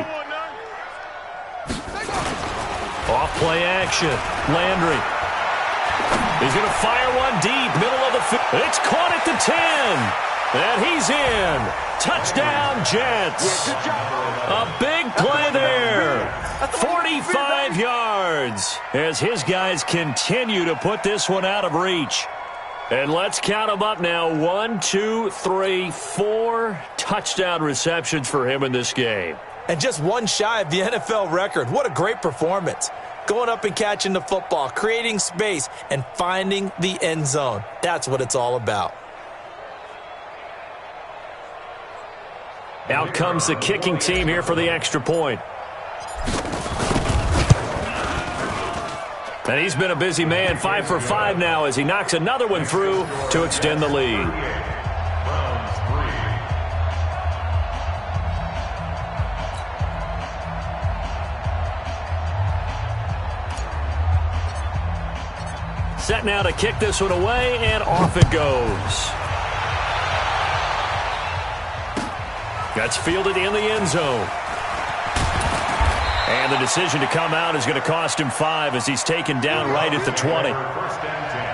Off play action. Landry. He's going to fire one deep, middle of the field. It's caught at the 10. And he's in. Touchdown, Jets. A big play there. 45 yards as his guys continue to put this one out of reach. And let's count them up now. 1, 2, 3, 4 touchdown receptions for him in this game. And just one shy of the NFL record. What a great performance. Going up and catching the football, creating space, and finding the end zone. That's what it's all about. Out comes the kicking team here for the extra point. And he's been a busy man, 5 for 5 now as he knocks another one through to extend the lead. Set now to kick this one away, and off it goes. That's fielded in the end zone. And the decision to come out is going to cost him 5 as he's taken down right at the 20. First and 10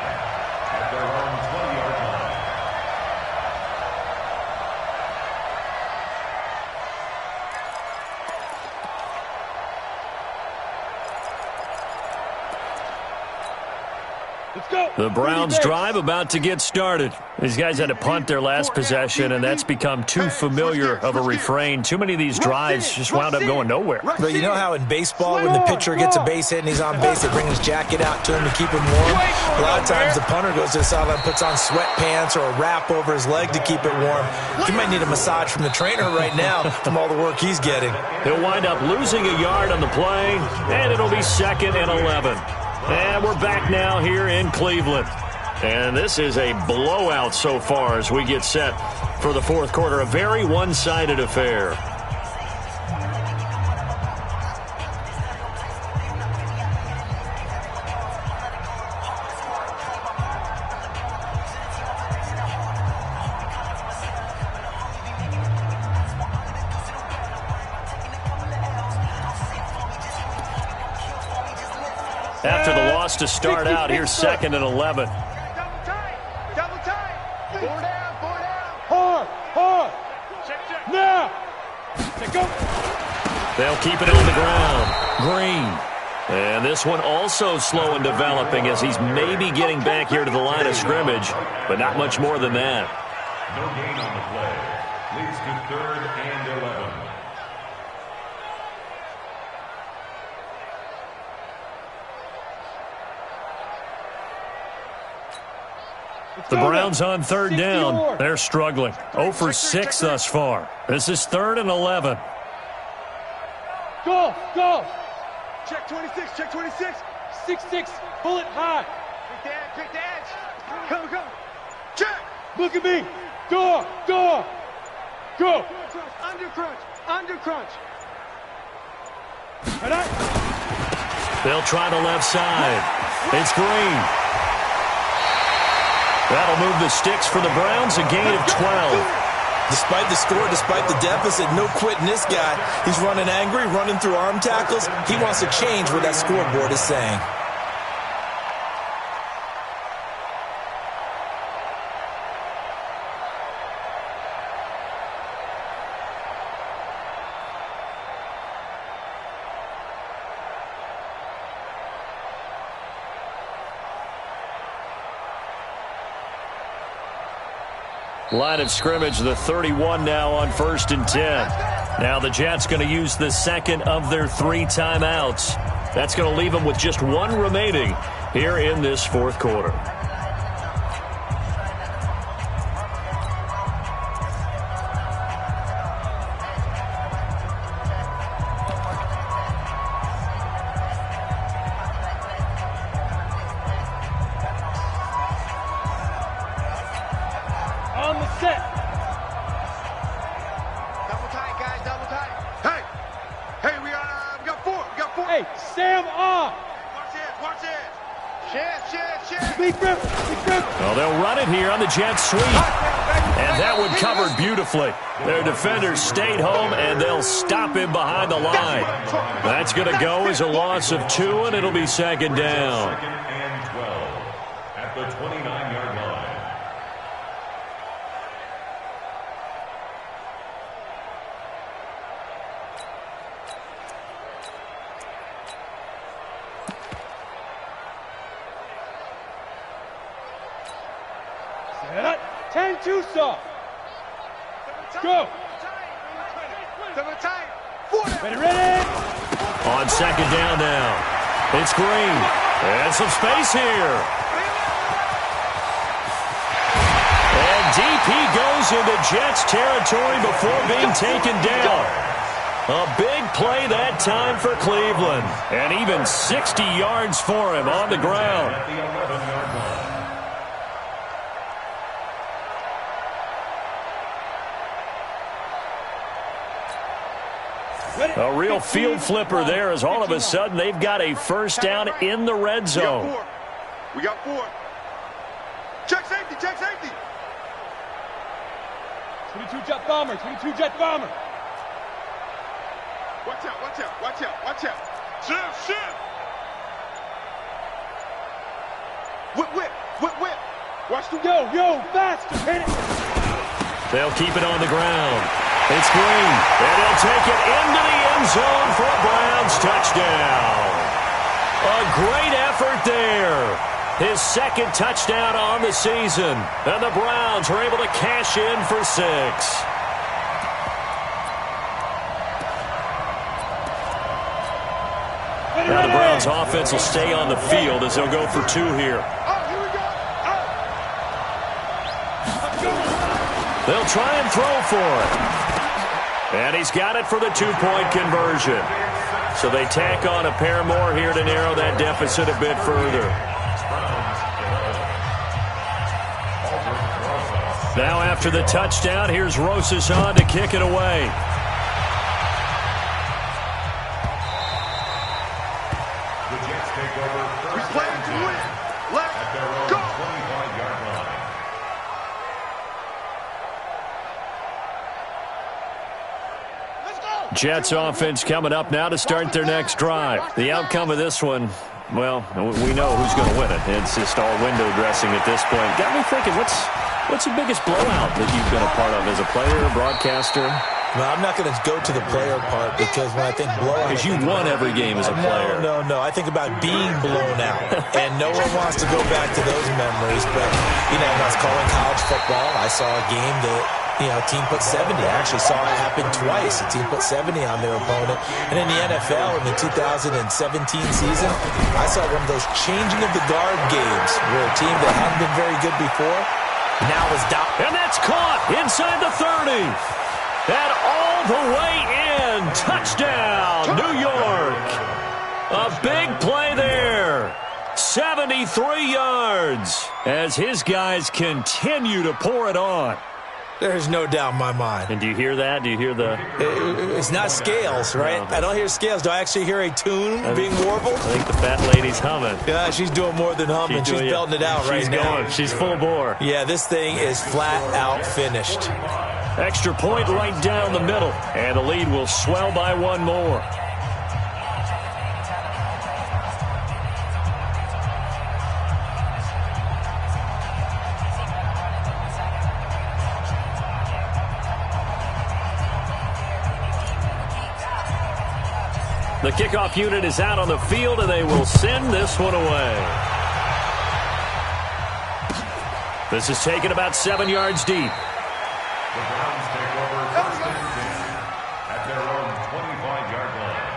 at their own 20-yard line. Let's go. The Browns drive about to get started. These guys had to punt their last possession, and that's become too familiar of a refrain. Too many of these drives just wound up going nowhere. But you know how in baseball, when the pitcher gets a base hit and he's on base, they bring his jacket out to him to keep him warm? A lot of times the punter goes to the sideline, puts on sweatpants or a wrap over his leg to keep it warm. He might need a massage from the trainer right now from all the work he's getting. He'll wind up losing a yard on the play, and it'll be 2nd and 11. And we're back now here in Cleveland. And this is a blowout so far as we get set for the fourth quarter. A very one-sided affair. After the loss to start out, here's 2nd and 11. Double time. 4 down, 4 down. Hard. Now. Go. They'll keep it on the ground. Green. And this one also slow in developing as he's maybe getting back here to the line of scrimmage, but not much more than that. No gain on the play. Leads to 3rd and 11. The Browns on 3rd down. They're struggling. 0 for 6 thus far. This is 3rd and 11. Go. Check 26, check 26. 6-6. Pull it high. Quick dash. Come. Check. Look at me. Go. Under crunch. All right. They'll try the left side. It's Green. That'll move the sticks for the Browns, a gain of 12. Despite the score, despite the deficit, no quitting this guy. He's running angry, running through arm tackles. He wants to change what that scoreboard is saying. Line of scrimmage, the 31 now on 1st and 10. Now the Jets going to use the second of their 3 timeouts. That's going to leave them with just 1 remaining here in this 4th quarter. Jet sweep, and that one covered beautifully. Their defenders stayed home, and they'll stop him behind the line. That's going to go as a loss of 2, and it'll be 2nd down. 2nd and 12 at the 29-yard line. Go! Ready! On 2nd down now. It's Green. And some space here. And deep he goes into Jets territory before being taken down. A big play that time for Cleveland. And even 60 yards for him on the ground. At the 11-yard line. A real field flipper there as all of a sudden they've got a 1st down in the red zone. We got 4. Check safety, check safety. 22 jet bomber, 22 jet bomber. Watch out, watch out, watch out, watch out. Shift. Whip. Watch the yo, faster, hit it. They'll keep it on the ground. It's Green, and he'll take it into the end zone for a Browns touchdown. A great effort there. His 2nd touchdown on the season, and the Browns are able to cash in for 6. Now the Browns offense will stay on the field as they'll go for 2 here. They'll try and throw for it. And he's got it for the 2-point conversion. So they tack on a pair more here to narrow that deficit a bit further. Now after the touchdown, here's Rosas on to kick it away. The Jets take over 1st and 10 at their own 25-yard line. Jets offense coming up now to start their next drive. The outcome of this one, well, we know who's going to win it. It's just all window dressing at this point. Got me thinking, what's the biggest blowout that you've been a part of as a player, broadcaster? Well, I'm not going to go to the player part because when I think blowout... Because you won every game as a player. No. I think about being blown out. And no one wants to go back to those memories. But, when I was calling college football, I saw a game that... a team put 70. I actually saw it happen twice. A team put 70 on their opponent. And in the NFL, in the 2017 season, I saw one of those changing of the guard games where a team that hadn't been very good before now is down. And that's caught inside the 30. And all the way in. Touchdown, New York. A big play there. 73 yards as his guys continue to pour it on. There's no doubt in my mind. And do you hear that? Do you hear the... It's not scales, right? No. I don't hear scales. Do I actually hear a tune being warbled? I think the fat lady's humming. Yeah, she's doing more than humming. She's belting it out right now. She's full bore. Yeah, this thing is flat out finished. Extra point right down the middle, and the lead will swell by one more. The kickoff unit is out on the field, and they will send this one away. This is taken about 7 yards deep. The Browns take over first and 10 at their own 25-yard line.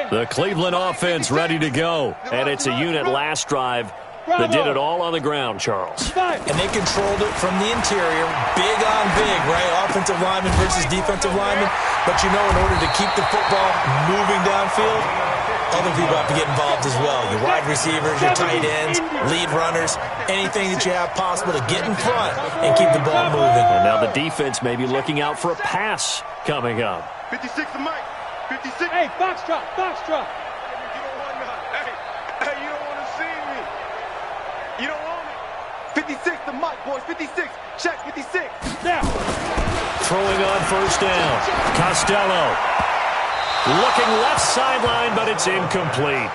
The Cleveland offense ready to go. And it's a unit last drive that did it all on the ground, Charles. And they controlled it from the interior, big on big, right? Offensive lineman versus defensive lineman. But, you know, in order to keep the football moving downfield, other people have to get involved as well. Your wide receivers, your tight ends, lead runners, anything that you have possible to get in front and keep the ball moving. And now the defense may be looking out for a pass coming up. 56 to Mike. 56. Hey, foxtrot, foxtrot. Hey, you don't want to see me. You don't want me. 56 to Mike, boys. 56. Check 56. Now. Throwing on first down. Costello. Looking left sideline, but it's incomplete.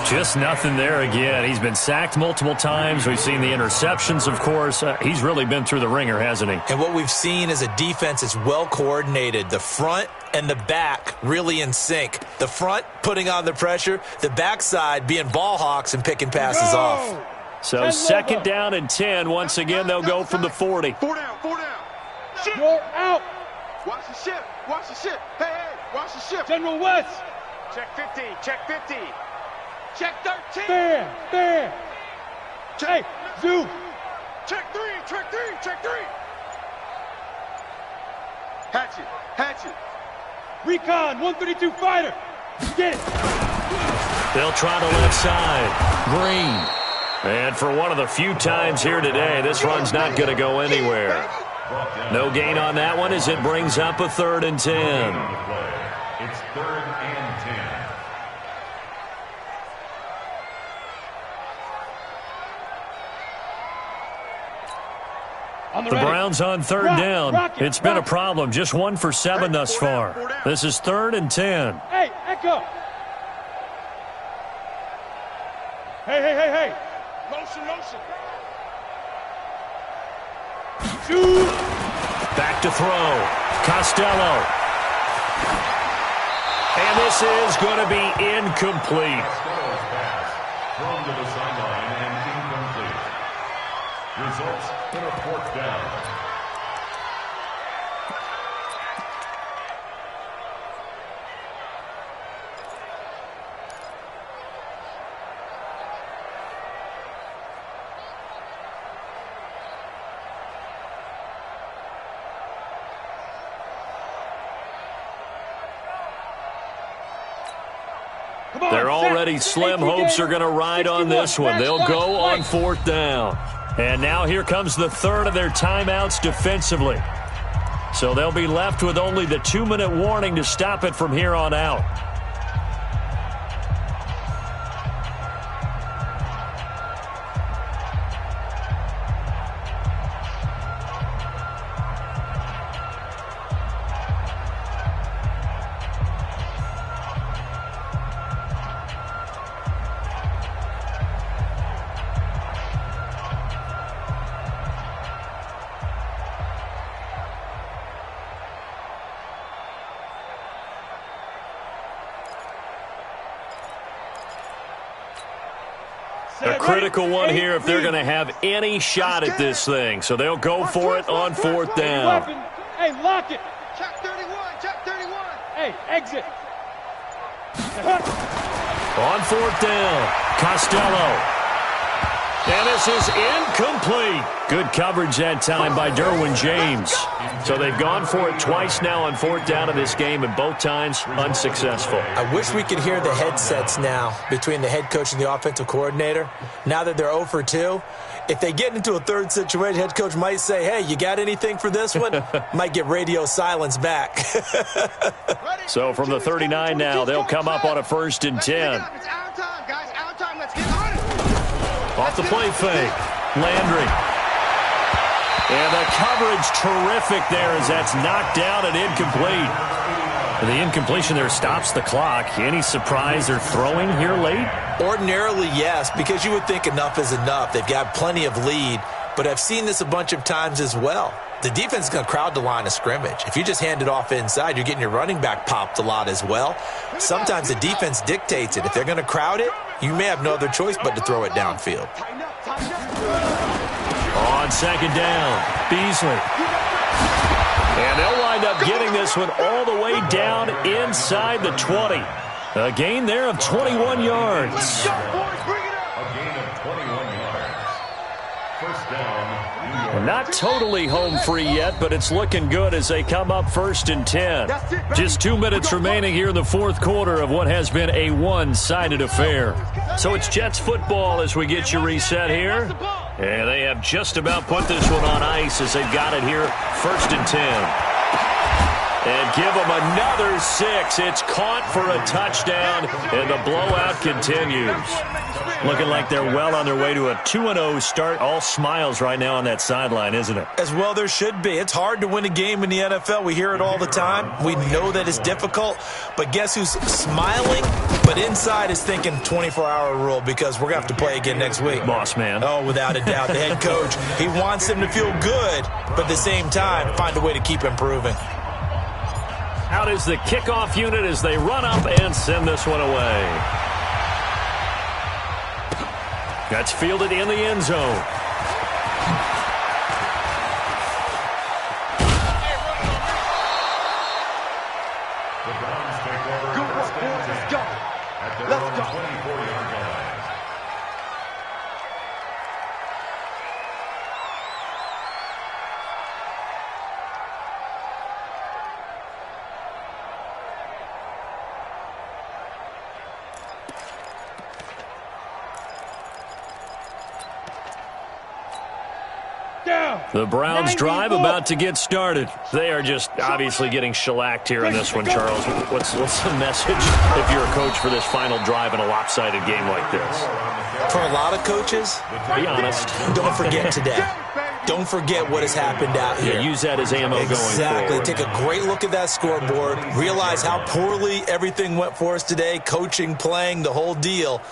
Just nothing there again. He's been sacked multiple times. We've seen the interceptions, of course. He's really been through the ringer, hasn't he? And what we've seen is a defense that's well coordinated. The front and the back really in sync. The front putting on the pressure, the backside being ball hawks and picking passes off. So second down and 10. Once again, they'll go from the 40. 4 down, 4 down. Shit. You're out. Watch the ship, watch the ship. Hey, watch the ship. General West. Check 50, check 50. Check 13. Fair. Hey, Zoo. Check 3, check 3, check 3. Hatchet. Recon, 132 fighter. Get it. They'll try the left side. Green. And for one of the few times here today, this run's not going to go anywhere. No gain on that one as it brings up a 3rd and 10. It's 3rd and 10. The Browns on 3rd down. It's been a problem. Just 1 for 7 thus far. This is 3rd and 10. Hey, Echo. Hey. Motion. Zoo. Back to throw. Costello. And this is going to be incomplete. Costello's pass thrown to the sideline and incomplete. Results in a 4th down. They're already slim. Hopes are going to ride on this one. They'll go on 4th down. And now here comes the 3rd of their timeouts defensively. So they'll be left with only the 2-minute warning to stop it from here on out. A critical one here if they're going to have any shot at this thing. So they'll go for it on 4th down. Hey, lock it. Check 31. Hey, exit. On 4th down, Costello. And this is incomplete. Good coverage that time by Derwin James. So they've gone for it twice now on fourth down in this game, and both times unsuccessful. I wish we could hear the headsets now between the head coach and the offensive coordinator. Now that they're 0 for 2, if they get into a third situation, head coach might say, hey, you got anything for this one? Might get radio silence back. So from the 39 now, they'll come up on a 1st and 10. Off the play fake. Landry. And the coverage terrific there as that's knocked down and incomplete. And the incompletion there stops the clock. Any surprise they're throwing here late? Ordinarily, yes, because you would think enough is enough. They've got plenty of lead, but I've seen this a bunch of times as well. The defense is going to crowd the line of scrimmage. If you just hand it off inside, you're getting your running back popped a lot as well. Sometimes the defense dictates it. If they're going to crowd it, you may have no other choice but to throw it downfield. On 2nd down, Beasley. And they'll wind up getting this one all the way down inside the 20. A gain there of 21 yards. A gain of 21 yards. 1st down, New York. Not totally home free yet, but it's looking good as they come up 1st and 10. Just 2 minutes remaining here in the fourth quarter of what has been a one-sided affair. So it's Jets football as we get you reset here. And they have just about put this one on ice as they've got it here, 1st and 10. And give them another 6. It's caught for a touchdown, and the blowout continues. Looking like they're well on their way to a 2-0 start. All smiles right now on that sideline, isn't it? As well there should be. It's hard to win a game in the NFL. We hear it all the time. We know that it's difficult. But guess who's smiling? But inside is thinking 24-hour rule because we're going to have to play again next week. Boss man. Oh, without a doubt. The head coach, he wants them to feel good, but at the same time, find a way to keep improving. Out is the kickoff unit as they run up and send this one away. That's fielded in the end zone. The Browns take over. Good work, boys. Let's go. At their Let's own go. 24-yard line. The Browns drive about to get started. They are just obviously getting shellacked here in this one, Charles. What's the message if you're a coach for this final drive in a lopsided game like this? For a lot of coaches, Be honest. don't forget today. Don't forget what has happened out here. Yeah, use that as ammo going Exactly. forward. Take a great look at that scoreboard. Realize how poorly everything went for us today. Coaching, playing, the whole deal.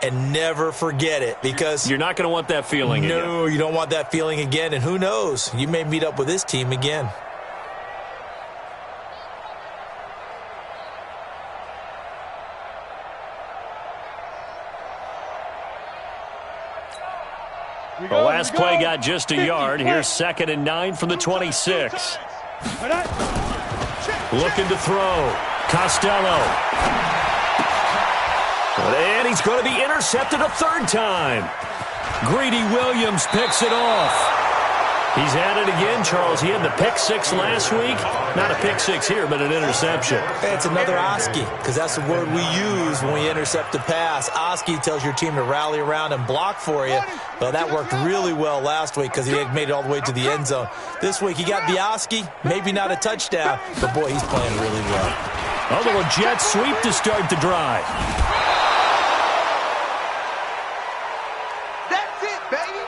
And never forget it because You're not going to want that feeling again. no, you don't want that feeling again. And who knows? You may meet up with this team again. The last play got just a yard. Here's 2nd and 9 from the 26. Looking to throw. Costello. And he's going to be intercepted a 3rd time. Greedy Williams picks it off. He's at it again, Charles. He had the pick 6 last week. Not a pick 6 here, but an interception. Hey, it's another Oski because that's the word we use when we intercept a pass. Oski tells your team to rally around and block for you. Well, that worked really well last week because he had made it all the way to the end zone. This week he got the Oski, maybe not a touchdown, but boy, he's playing really well. A little jet sweep to start the drive. That's it, baby.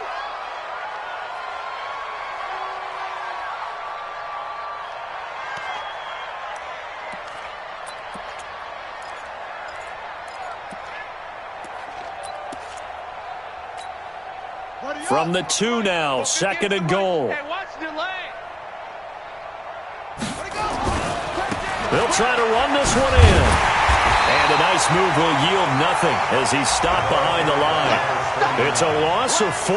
From the 2 now, 2nd and goal. Hey, watch the lane. They'll try to run this one in. And a nice move will yield nothing as he's stopped behind the line. It's a loss of 4.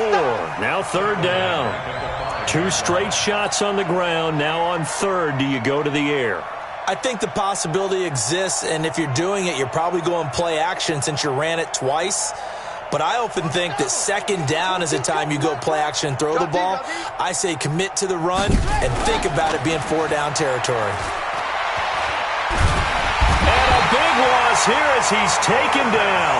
Now 3rd down. 2 straight shots on the ground. Now on 3rd, do you go to the air? I think the possibility exists, and if you're doing it, you're probably going play action since you ran it twice. but I often think that second down is the time you go play action and throw the ball. I say commit to the run and think about it being 4-down territory. And a big loss here as he's taken down.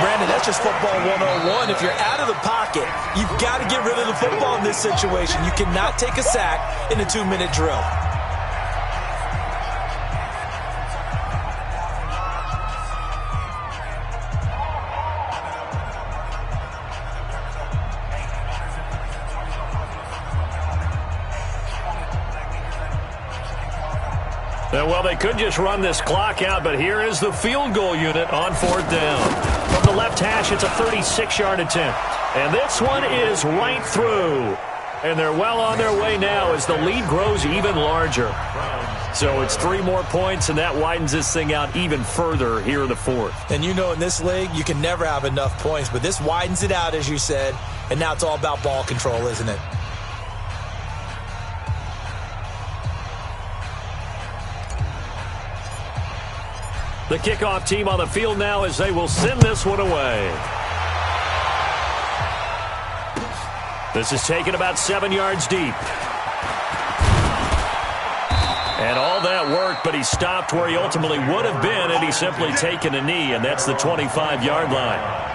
Brandon, that's just football 101. If you're out of the pocket, you've got to get rid of the football in this situation. You cannot take a sack in a 2-minute drill. Well, they could just run this clock out, but here is the field goal unit on 4th down. From the left hash, it's a 36-yard attempt. And this one is right through. And they're well on their way now as the lead grows even larger. So it's 3 more points, and that widens this thing out even further here in the 4th. And you know in this league, you can never have enough points, but this widens it out, as you said, and now it's all about ball control, isn't it? The kickoff team on the field now as they will send this one away. This is taken about 7 yards deep. And all that worked, but he stopped where he ultimately would have been had he simply taken a knee, and that's the 25-yard line.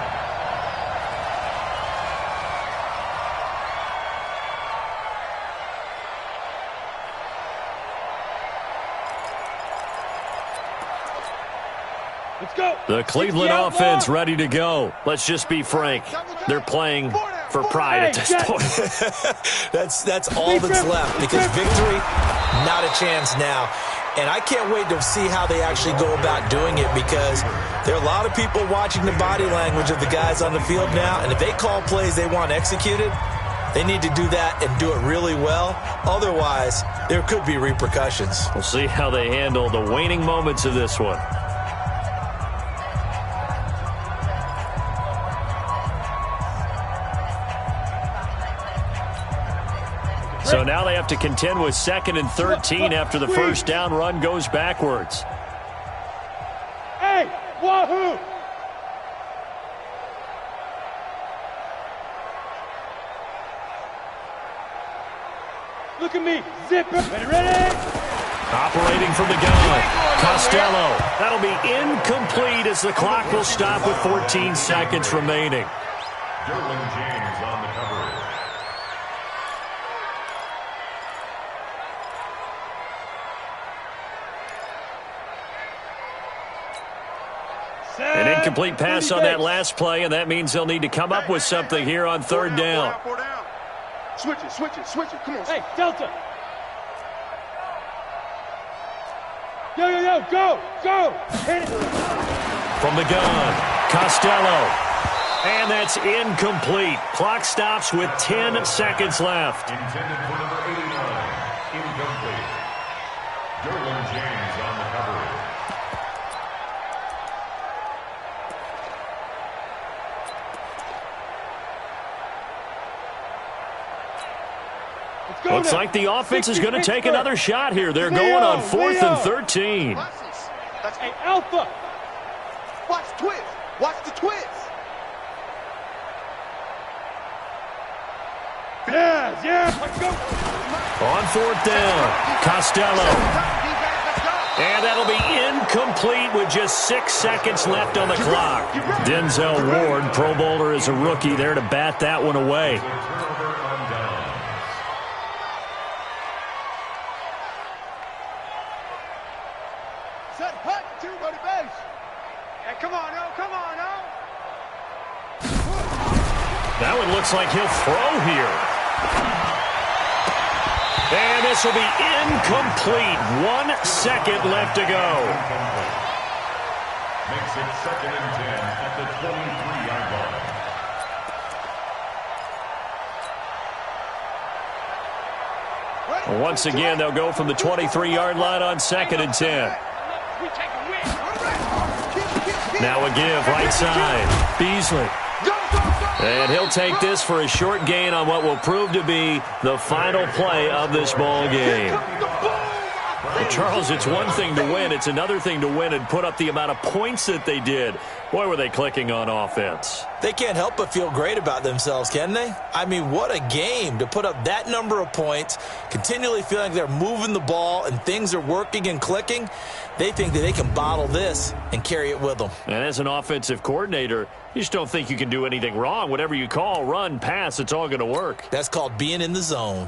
The Cleveland offense ready to go. Let's just be frank. They're playing for pride at this point. That's all that's left because victory, not a chance now. And I can't wait to see how they actually go about doing it because there are a lot of people watching the body language of the guys on the field now. And if they call plays they want executed, they need to do that and do it really well. Otherwise, there could be repercussions. We'll see how they handle the waning moments of this one. So now they have to contend with 2nd and 13 after the first down run goes backwards. Hey, wahoo! Look at me, zip it. Ready? Operating from the gun, Costello. That'll be incomplete as the clock will stop with 14 seconds remaining. Derwin James on the cover. An incomplete pass on that last play, and that means they'll need to come up with something here on 3rd down. Switch it. Come on. Hey, Delta. Yo, go. Hit it. From the gun, Costello. And that's incomplete. Clock stops with 10 seconds left. Intended for number 89. Incomplete. Derwin James on the cover. Looks like the offense is going to take another shot here. They're going on 4th and 13. That's Hey, Alpha. Watch the twist. Yeah. Let's go. On 4th down, Costello. And that'll be incomplete with just 6 seconds left on the clock. Denzel Ward, Pro Bowler as a rookie, there to bat that one away. That one looks like he'll throw here. And this will be incomplete. 1 second left to go. Makes it 2nd and 10 at the 23-yard line. Once again, they'll go from the 23-yard line on 2nd and 10. Now a give, right side. Beasley. And he'll take this for a short gain on what will prove to be the final play of this ball game. Charles, it's one thing to win. It's another thing to win and put up the amount of points that they did. Boy, were they clicking on offense. They can't help but feel great about themselves, can they? I mean, what a game to put up that number of points, continually feeling like they're moving the ball and things are working and clicking. They think that they can bottle this and carry it with them. And as an offensive coordinator, you just don't think you can do anything wrong. Whatever you call, run, pass, it's all going to work. That's called being in the zone.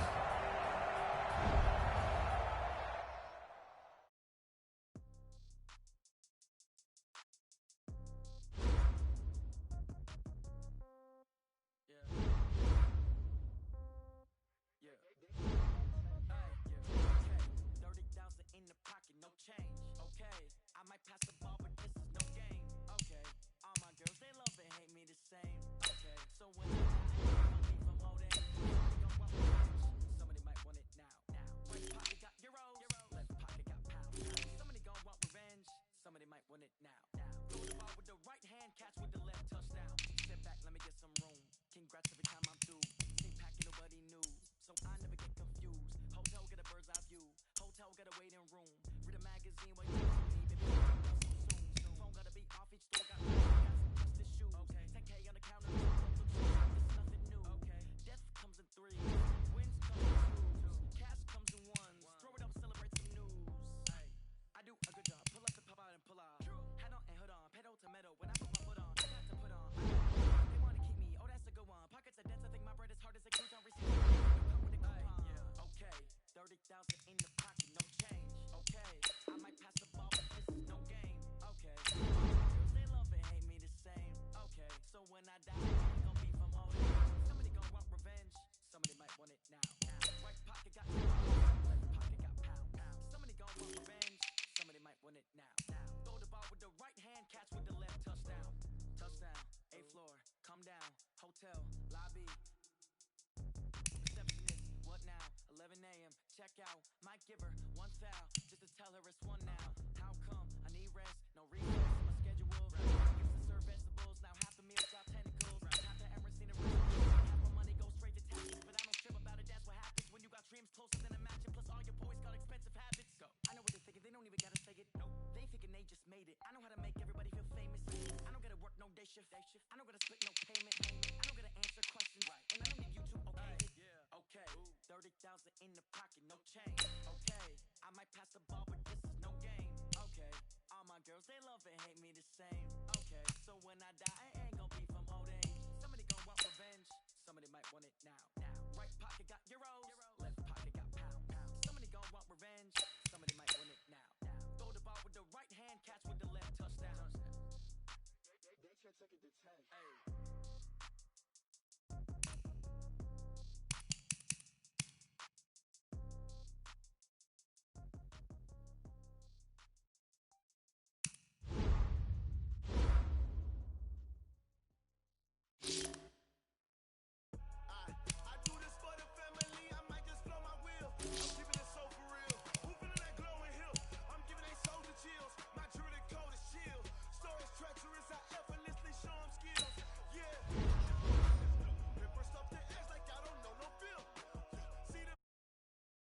They can't take it to 10. Hey.